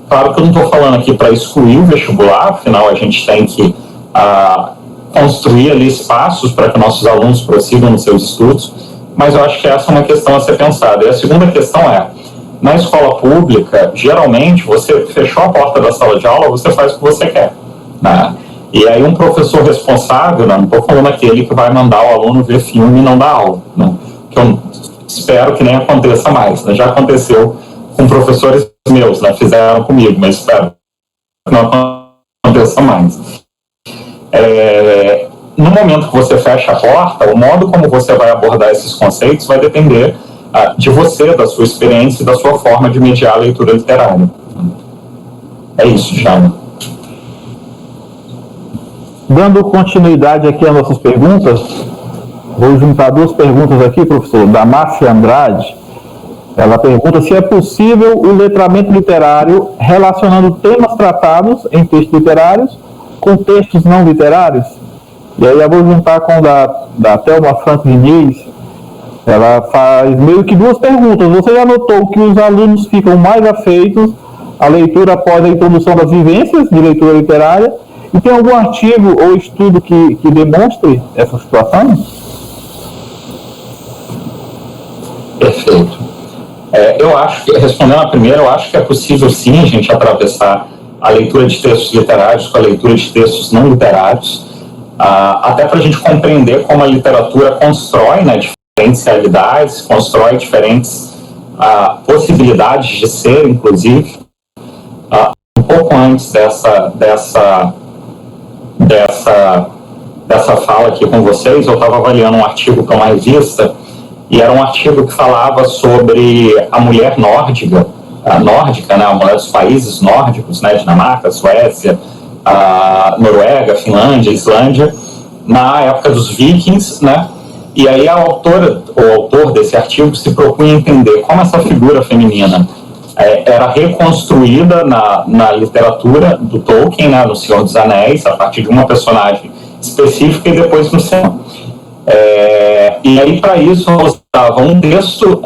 Claro que eu não estou falando aqui para excluir o vestibular, afinal a gente tem que construir ali espaços para que nossos alunos prossigam nos seus estudos, mas eu acho que essa é uma questão a ser pensada. E a segunda questão é, na escola pública, geralmente, você fechou a porta da sala de aula, você faz o que você quer, né? E aí um professor responsável, não estou falando aquele que vai mandar o aluno ver filme e não dar aula, né? Que eu espero que nem aconteça mais, né? Já aconteceu com professores meus, né? Fizeram comigo, mas espero que não aconteça mais. No momento que você fecha a porta, o modo como você vai abordar esses conceitos vai depender de você, da sua experiência e da sua forma de mediar a leitura literária. É isso, Jana. Dando continuidade aqui às nossas perguntas, vou juntar duas perguntas aqui, professor, da Márcia Andrade. Ela pergunta se é possível o letramento literário relacionando temas tratados em textos literários com textos não literários. E aí eu vou juntar com da Thelma Franco Diniz. Ela faz meio que duas perguntas. Você já notou que os alunos ficam mais afeitos à leitura após a introdução das vivências de leitura literária? E tem algum artigo ou estudo que demonstre essa situação? Perfeito. Eu acho que, respondendo a primeira, eu acho que é possível sim a gente atravessar a leitura de textos literários com a leitura de textos não literários, até para a gente compreender como a literatura constrói, né, diferentes realidades, constrói diferentes possibilidades de ser, inclusive. Um pouco antes dessa fala aqui com vocês, eu estava avaliando um artigo para uma revista, e era um artigo que falava sobre a mulher nórdica, né, a mulher dos países nórdicos, né, Dinamarca, Suécia, Noruega, Finlândia, Islândia, na época dos vikings, né, e aí o autor desse artigo se propunha entender como essa figura feminina era reconstruída na literatura do Tolkien, né, no Senhor dos Anéis, a partir de uma personagem específica e depois no cinema. E aí, para isso, nós usava um texto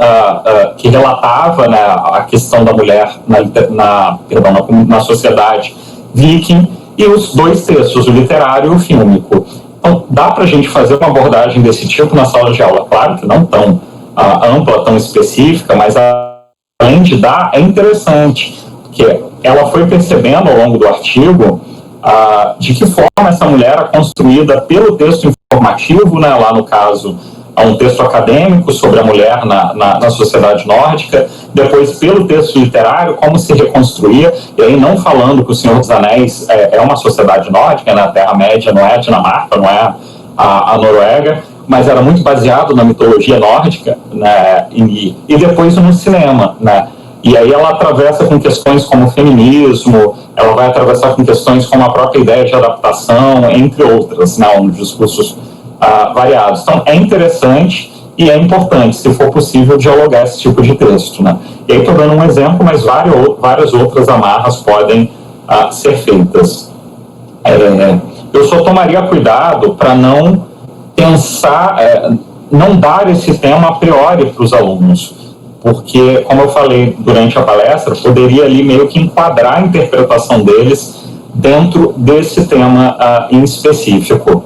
que relatava, né, a questão da mulher na sociedade viking, e os dois textos, o literário e o fílmico. Então, dá para a gente fazer uma abordagem desse tipo na sala de aula, claro que não tão ampla, tão específica, mas além de dar, é interessante, porque ela foi percebendo ao longo do artigo de que forma essa mulher é construída pelo texto informativo, né, lá no caso, um texto acadêmico sobre a mulher na sociedade nórdica, depois pelo texto literário, como se reconstruía, e aí não falando que o Senhor dos Anéis é uma sociedade nórdica, na Terra-média, não é a Dinamarca, não é a Noruega, mas era muito baseado na mitologia nórdica, né, e depois no cinema, né. E aí ela atravessa com questões como o feminismo, ela vai atravessar com questões como a própria ideia de adaptação, entre outras, né, nos discursos variados. Então, é interessante, e é importante, se for possível, dialogar esse tipo de texto, né? E aí estou dando um exemplo, mas várias outras amarras podem ser feitas. Eu só tomaria cuidado para não pensar, não dar esse tema a priori para os alunos, porque, como eu falei durante a palestra, poderia ali meio que enquadrar a interpretação deles dentro desse tema em específico.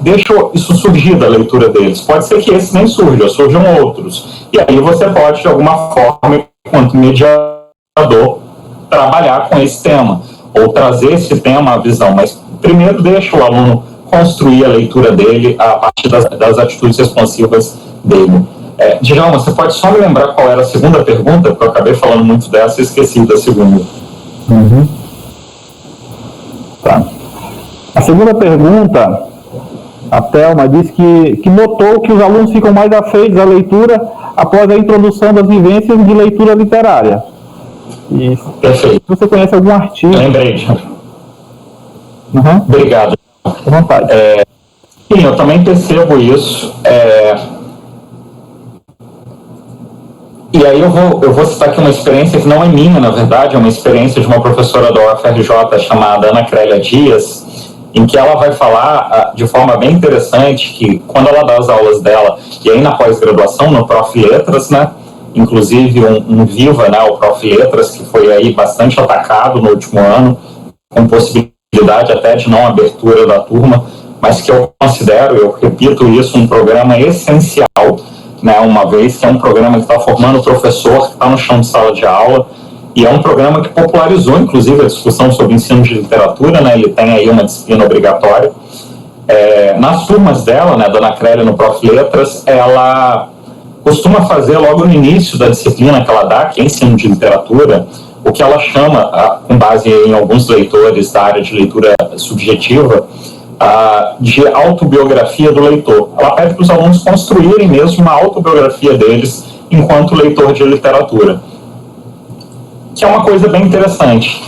Deixa isso surgir da leitura deles. Pode ser que esse nem surja, surjam outros. E aí você pode, de alguma forma, enquanto mediador, trabalhar com esse tema, ou trazer esse tema à visão. Mas primeiro deixa o aluno construir a leitura dele a partir das atitudes responsivas dele. Djalma, você pode só me lembrar qual era a segunda pergunta? Porque eu acabei falando muito dessa e esqueci da segunda. Uhum. Tá. A segunda pergunta, a Thelma disse que notou que os alunos ficam mais afeitos à leitura após a introdução das vivências de leitura literária. E Perfeito. Você conhece algum artigo? Lembrei. Uhum. Obrigado. À vontade. Sim, eu também percebo isso. E aí eu vou citar aqui uma experiência que não é minha, na verdade, é uma experiência de uma professora da UFRJ chamada Ana Crélia Dias, em que ela vai falar de forma bem interessante que quando ela dá as aulas dela, e aí na pós-graduação, no Prof. Letras, né, inclusive um Viva, né, o Prof. Letras, que foi aí bastante atacado no último ano, com possibilidade até de não abertura da turma, mas que eu considero, eu repito isso, um programa essencial, né, uma vez que é um programa que está formando o professor, que está no chão de sala de aula, e é um programa que popularizou, inclusive, a discussão sobre ensino de literatura, né, ele tem aí uma disciplina obrigatória. Nas turmas dela, né, Dona Crélia no Prof. Letras, ela costuma fazer logo no início da disciplina que ela dá, que é ensino de literatura, o que ela chama, com base em alguns leitores da área de leitura subjetiva, de autobiografia do leitor. Ela pede para os alunos construírem mesmo uma autobiografia deles enquanto leitor de literatura, que é uma coisa bem interessante.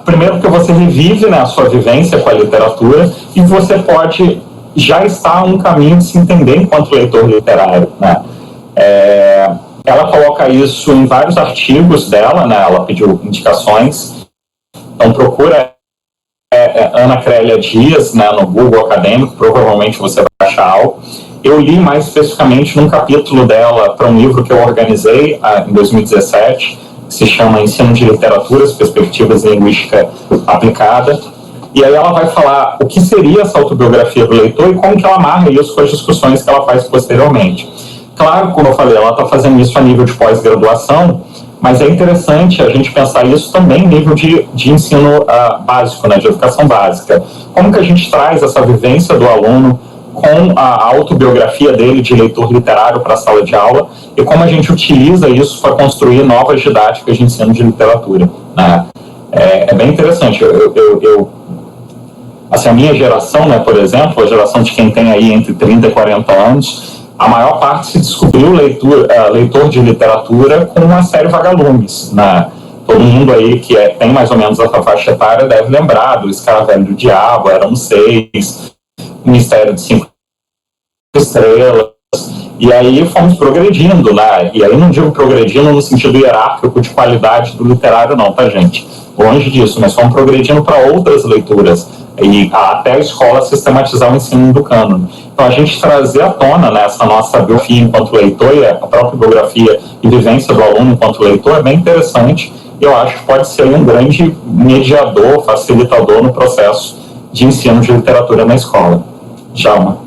Primeiro porque você revive, né, a sua vivência com a literatura e você pode já estar um caminho de se entender enquanto leitor literário, né? Ela coloca isso em vários artigos dela, né, ela pediu indicações, então procura Ana Crélia Dias, né, no Google Acadêmico, provavelmente você vai achar algo. Eu li mais especificamente num capítulo dela para um livro que eu organizei em 2017, que se chama Ensino de Literaturas, Perspectivas em Linguística Aplicada, e aí ela vai falar o que seria essa autobiografia do leitor e como que ela amarra isso com as discussões que ela faz posteriormente. Claro, como eu falei, ela está fazendo isso a nível de pós-graduação, mas é interessante a gente pensar isso também em nível de ensino básico, né, de educação básica. Como que a gente traz essa vivência do aluno com a autobiografia dele de leitor literário para a sala de aula e como a gente utiliza isso para construir novas didáticas de ensino de literatura, né? É bem interessante. Assim, a minha geração, né, por exemplo, a geração de quem tem aí entre 30 e 40 anos, a maior parte se descobriu leitor de literatura com a série Vagalumes, né? Todo mundo aí que tem mais ou menos essa faixa etária deve lembrar do Escaravelho do Diabo, Eram Seis, Mistério de 5 Estrelas, e aí fomos progredindo, né? E aí não digo progredindo no sentido hierárquico de qualidade do literário não, tá, gente? Longe disso, mas fomos progredindo para outras leituras, e até a escola sistematizar o ensino do cânone. Então a gente trazer à tona, né, essa nossa biografia enquanto leitor, e a própria biografia e vivência do aluno enquanto leitor é bem interessante, e eu acho que pode ser um grande mediador, facilitador no processo de ensino de literatura na escola. Djalma.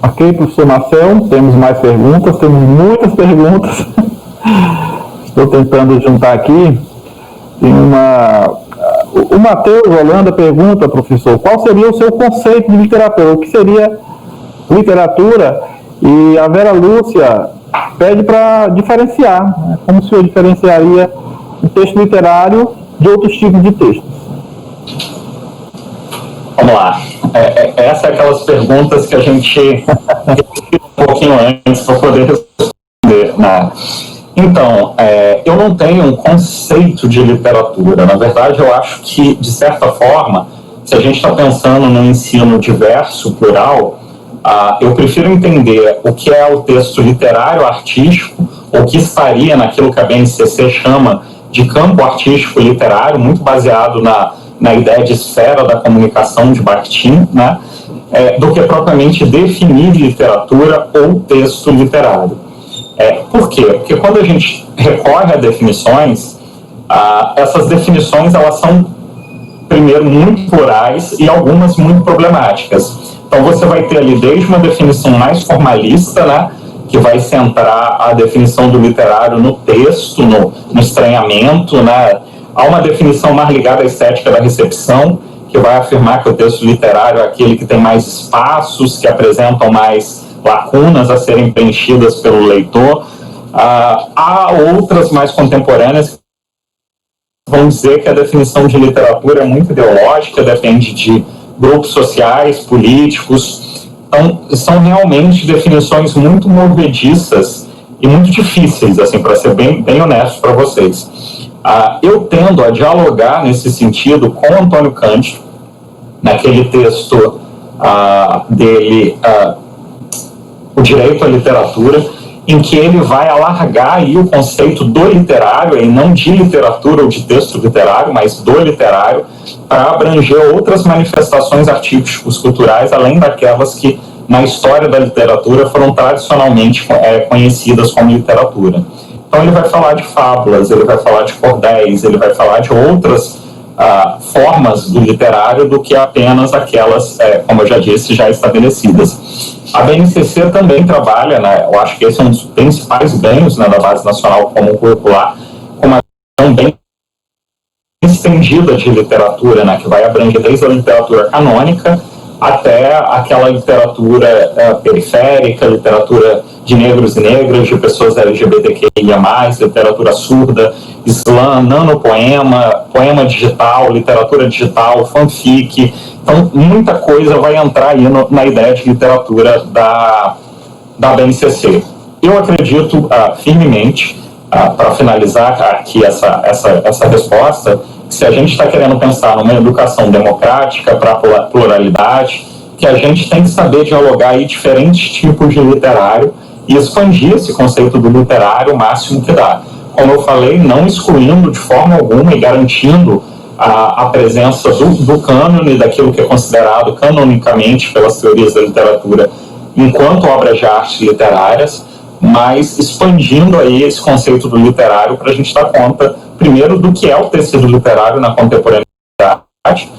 Ok, professor Marcel, temos mais perguntas, temos muitas perguntas. Estou tentando juntar aqui. Tem o Matheus Holanda pergunta, professor, qual seria o seu conceito de literatura? O que seria literatura? E a Vera Lúcia pede para diferenciar, né? Como o senhor diferenciaria um texto literário de outros tipos de textos? Vamos lá. Essa é aquelas perguntas que a gente um pouquinho antes para poder responder, né? Então, eu não tenho um conceito de literatura. Na verdade, eu acho que, de certa forma, se a gente está pensando no ensino diverso, plural, Eu prefiro entender o que é o texto literário artístico, ou que estaria naquilo que a BNCC chama de campo artístico literário, muito baseado na ideia de esfera da comunicação de Bakhtin, né, do que propriamente definir literatura ou texto literário. Por quê? Porque quando a gente recorre a definições, essas definições elas são, primeiro, muito plurais e algumas muito problemáticas. Então você vai ter ali desde uma definição mais formalista, né, que vai centrar a definição do literário no texto, no estranhamento, né, há uma definição mais ligada à estética da recepção, que vai afirmar que o texto literário é aquele que tem mais espaços, que apresentam mais lacunas a serem preenchidas pelo leitor. Há outras mais contemporâneas que vão dizer que a definição de literatura é muito ideológica, depende de grupos sociais, políticos. Então, são realmente definições muito movediças e muito difíceis, assim, para ser bem honesto para vocês. Eu tendo a dialogar nesse sentido com Antônio Cândido, naquele texto dele, O Direito à Literatura, em que ele vai alargar aí o conceito do literário, e não de literatura ou de texto literário, mas do literário, para abranger outras manifestações artísticos culturais, além daquelas que, na história da literatura, foram tradicionalmente conhecidas como literatura. Então ele vai falar de fábulas, ele vai falar de cordéis, ele vai falar de outras formas do literário do que apenas aquelas, como eu já disse, já estabelecidas. A BNCC também trabalha, né, eu acho que esse é um dos principais ganhos, né, da Base Nacional Comum Curricular, com uma visão bem estendida de literatura, né, que vai abranger desde a literatura canônica até aquela literatura periférica, literatura de negros e negras, de pessoas LGBTQIA+, literatura surda, slam, nanopoema, poema digital, literatura digital, fanfic. Então, muita coisa vai entrar aí na ideia de literatura da BNCC. Eu acredito firmemente, para finalizar aqui essa resposta, que se a gente está querendo pensar numa educação democrática para a pluralidade, que a gente tem que saber dialogar aí diferentes tipos de literário e expandir esse conceito do literário o máximo que dá. Como eu falei, não excluindo de forma alguma e garantindo a presença do cânone, daquilo que é considerado canonicamente pelas teorias da literatura enquanto obras de arte literárias, mas expandindo aí esse conceito do literário para a gente dar conta, primeiro, do que é o tecido literário na contemporaneidade.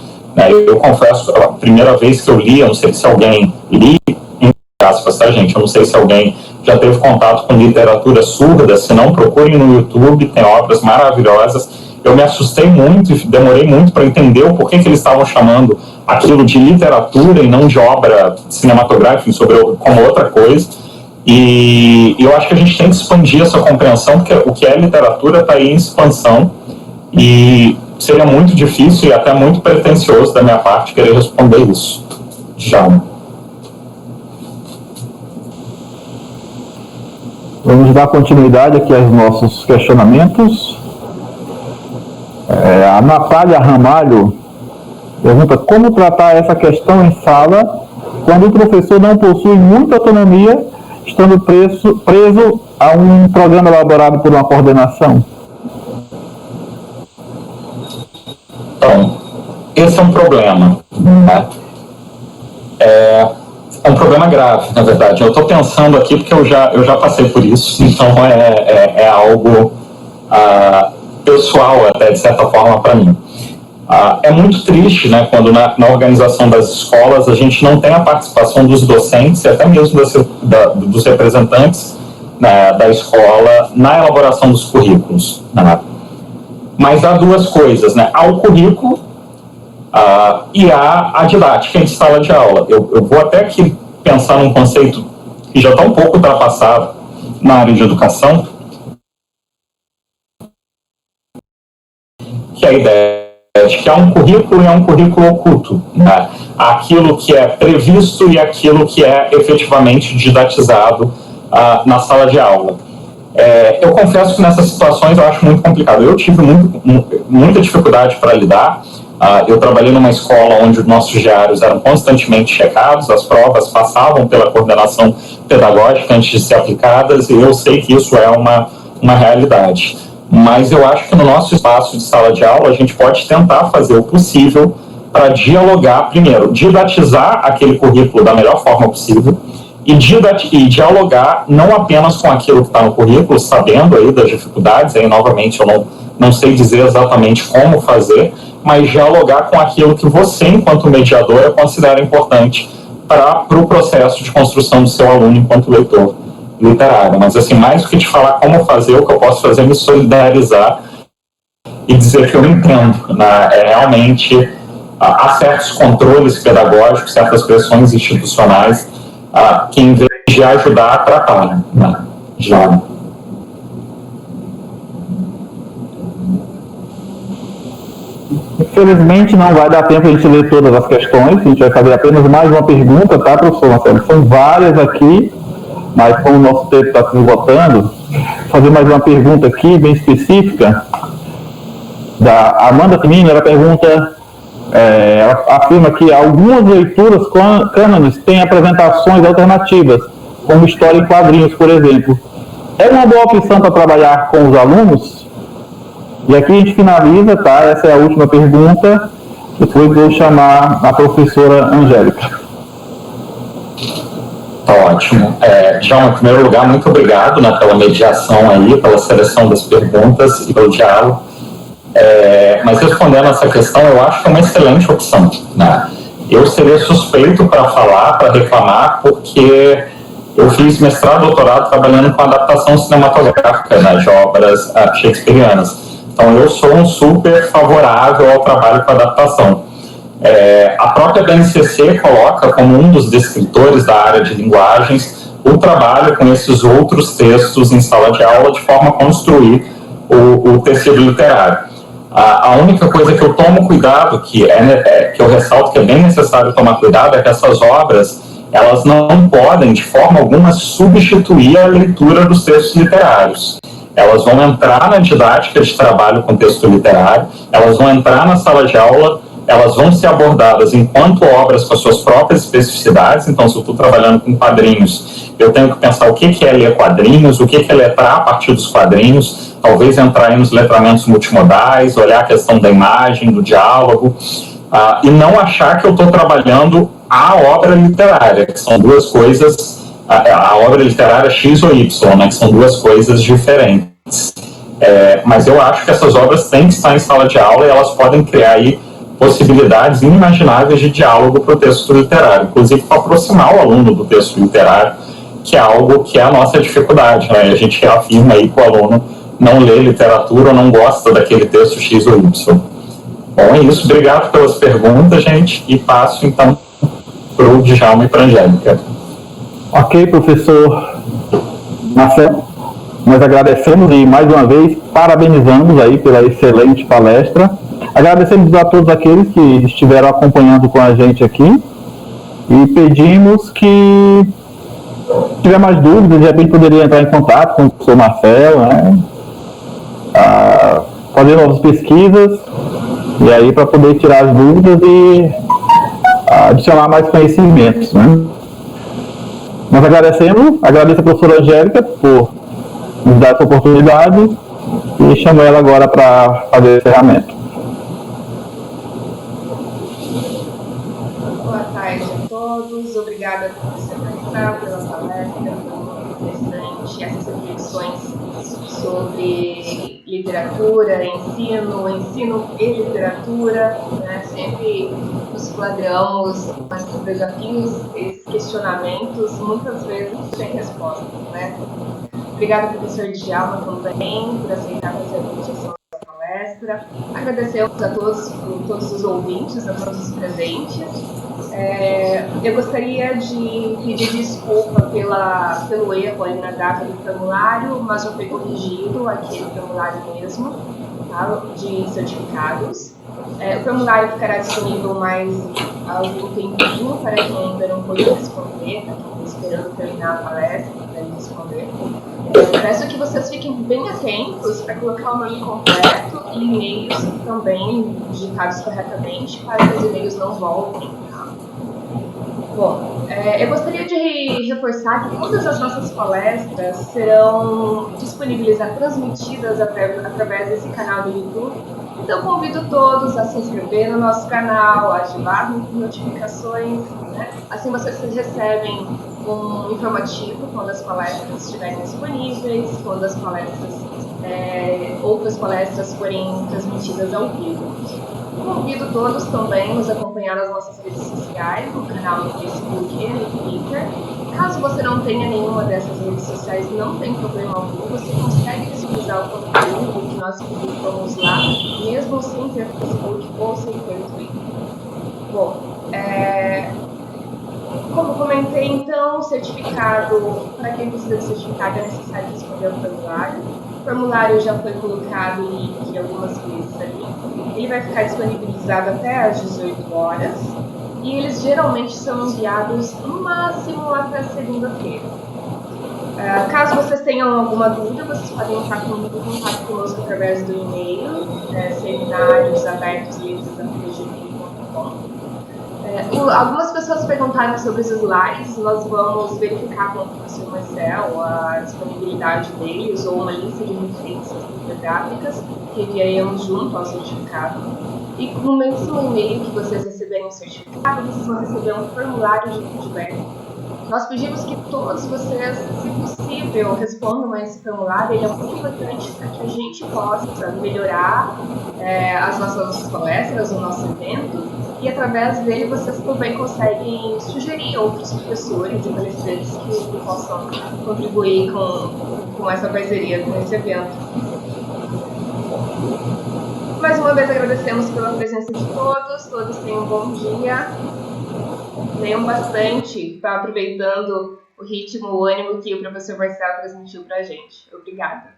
Eu confesso, a primeira vez que eu li, eu não sei se alguém li, entre aspas, tá, gente? Eu não sei se alguém já teve contato com literatura surda, se não, procurem no YouTube, tem obras maravilhosas. Eu me assustei muito e demorei muito para entender o porquê que eles estavam chamando aquilo de literatura e não de obra cinematográfica como outra coisa. E eu acho que a gente tem que expandir essa compreensão, porque o que é literatura está aí em expansão, e seria muito difícil e até muito pretensioso da minha parte querer responder isso. Já. Vamos dar continuidade aqui aos nossos questionamentos. A Natália Ramalho pergunta: como tratar essa questão em sala quando o professor não possui muita autonomia, estando preso a um programa elaborado por uma coordenação? Então, esse é um problema, né? É um problema grave, na verdade. Eu estou pensando aqui porque eu já passei por isso, então é algo pessoal até, de certa forma, para mim. É muito triste, né, quando na organização das escolas a gente não tem a participação dos docentes e até mesmo dos representantes, né, da escola na elaboração dos currículos, né? Mas há duas coisas, né? Há o currículo e há a didática em sala de aula. Eu vou até aqui pensar num conceito que já está um pouco ultrapassado na área de educação, que é a ideia de que há um currículo e há um currículo oculto, né? Aquilo que é previsto e aquilo que é efetivamente didatizado na sala de aula. Eu confesso que nessas situações eu acho muito complicado. Eu tive muita dificuldade para lidar, Eu trabalhei numa escola onde os nossos diários eram constantemente checados, as provas passavam pela coordenação pedagógica antes de ser aplicadas, e eu sei que isso é uma realidade. Mas eu acho que no nosso espaço de sala de aula a gente pode tentar fazer o possível para dialogar, primeiro, didatizar aquele currículo da melhor forma possível e dialogar não apenas com aquilo que está no currículo, sabendo aí das dificuldades, aí novamente eu não sei dizer exatamente como fazer, mas dialogar com aquilo que você, enquanto mediadora, considera importante para o processo de construção do seu aluno enquanto leitor literário. Mas, assim, mais do que te falar como fazer, o que eu posso fazer é me solidarizar e dizer que eu entendo, né? Realmente há certos controles pedagógicos, certas pressões institucionais que, em vez de ajudar, atrapalham, né? Já. Infelizmente não vai dar tempo a gente ler todas as questões, a gente vai fazer apenas mais uma pergunta, tá, professor Marcelo? São várias aqui, mas como o nosso tempo está se esgotando, vou fazer mais uma pergunta aqui, bem específica, da Amanda Finini. Ela pergunta, ela afirma que algumas leituras cânones têm apresentações alternativas, como história em quadrinhos, por exemplo. É uma boa opção para trabalhar com os alunos? E aqui a gente finaliza, tá? Essa é a última pergunta. Depois vou chamar a professora Angélica. Tá ótimo. João, em primeiro lugar, muito obrigado, né, pela mediação aí, pela seleção das perguntas e pelo diálogo. Mas respondendo essa questão, eu acho que é uma excelente opção, né? Eu seria suspeito para falar, para reclamar, porque eu fiz mestrado e doutorado trabalhando com adaptação cinematográfica, né, de obras shakespearianas. Então, eu sou um super favorável ao trabalho com adaptação. A própria BNCC coloca como um dos descritores da área de linguagens o trabalho com esses outros textos em sala de aula de forma a construir o tecido literário. A única coisa que eu tomo cuidado, que eu ressalto que é bem necessário tomar cuidado, é que essas obras, elas não podem, de forma alguma, substituir a leitura dos textos literários. Elas vão entrar na didática de trabalho com texto literário, elas vão entrar na sala de aula, elas vão ser abordadas enquanto obras com as suas próprias especificidades. Então, se eu estou trabalhando com quadrinhos, eu tenho que pensar o que é ler quadrinhos, o que é letrar a partir dos quadrinhos, talvez entrar aí nos letramentos multimodais, olhar a questão da imagem, do diálogo, e não achar que eu estou trabalhando a obra literária, que são duas coisas, a obra literária X ou Y, né, que são duas coisas diferentes. Mas eu acho que essas obras têm que estar em sala de aula e elas podem criar aí possibilidades inimagináveis de diálogo para o texto literário, inclusive para aproximar o aluno do texto literário, que é algo que é a nossa dificuldade, né? A gente reafirma aí que o aluno não lê literatura ou não gosta daquele texto X ou Y. Bom, é isso. Obrigado pelas perguntas, gente, e passo, então, para o Djalma e para a Angélica. Ok, professor Marcelo, nós agradecemos e, mais uma vez, parabenizamos aí pela excelente palestra. Agradecemos a todos aqueles que estiveram acompanhando com a gente aqui e pedimos que, se tiver mais dúvidas, de repente poderia entrar em contato com o professor Marcelo, né? Fazer novas pesquisas e aí para poder tirar as dúvidas e adicionar mais conhecimentos, né? Nós agradeço a professora Angélica por nos dar essa oportunidade e chamo ela agora para fazer o encerramento. Boa tarde a todos, obrigada por você participar, pela palestra, foi muito interessante essas reflexões sobre literatura, ensino e literatura, né? Sempre nos flagramos esses desafios, esses questionamentos, muitas vezes sem resposta, né? Obrigada, professor Djalma, também, por aceitar fazer a participação da palestra. Agradecemos a todos os ouvintes, a todos os presentes. Eu gostaria de pedir desculpa pelo erro aí na data do formulário, mas já foi corrigido aquele formulário mesmo, tá, de certificados. O formulário ficará disponível mais algum tempinho para quem ainda não pôde responder, para quem está esperando terminar a palestra para responder. Peço que vocês fiquem bem atentos para colocar o nome completo e e-mails também digitados corretamente, para que os e-mails não voltem. Bom, eu gostaria de reforçar que todas as nossas palestras serão disponibilizadas, transmitidas através desse canal do YouTube. Então, convido todos a se inscrever no nosso canal, a ativar notificações, né? Assim vocês recebem um informativo quando as palestras estiverem disponíveis, quando as palestras, outras palestras forem transmitidas ao vivo. Convido todos também a nos acompanhar nas nossas redes sociais, no canal do Facebook e no Twitter. Caso você não tenha nenhuma dessas redes sociais, não tem problema algum, você consegue visualizar o conteúdo que nós publicamos lá, mesmo sem ter Facebook ou sem ter Twitter. Bom, como comentei, então, o certificado, para quem precisa de certificado, é necessário responder o formulário. O formulário já foi colocado em link algumas vezes ali. Ele vai ficar disponibilizado até às 18 horas. E eles geralmente são enviados no máximo até segunda-feira. Caso vocês tenham alguma dúvida, vocês podem entrar em contato conosco através do e-mail, seminariosabertos@gmail.com. Algumas pessoas perguntaram sobre os slides, nós vamos verificar com o professor Marcel a disponibilidade deles ou uma lista de referências bibliográficas que enviaremos junto ao certificado. E no mesmo e-mail que vocês receberem o certificado, vocês vão receber um formulário de feedback. Nós pedimos que todos vocês, se possível, respondam a esse formulário. Ele é muito importante para que a gente possa melhorar as nossas palestras, o nosso evento, e através dele vocês também conseguem sugerir outros professores e palestrantes que possam contribuir com essa parceria, com esse evento. Mais uma vez agradecemos pela presença de todos tenham um bom dia. Leiam bastante, tá aproveitando o ritmo, o ânimo que o professor Marcel transmitiu para a gente. Obrigada.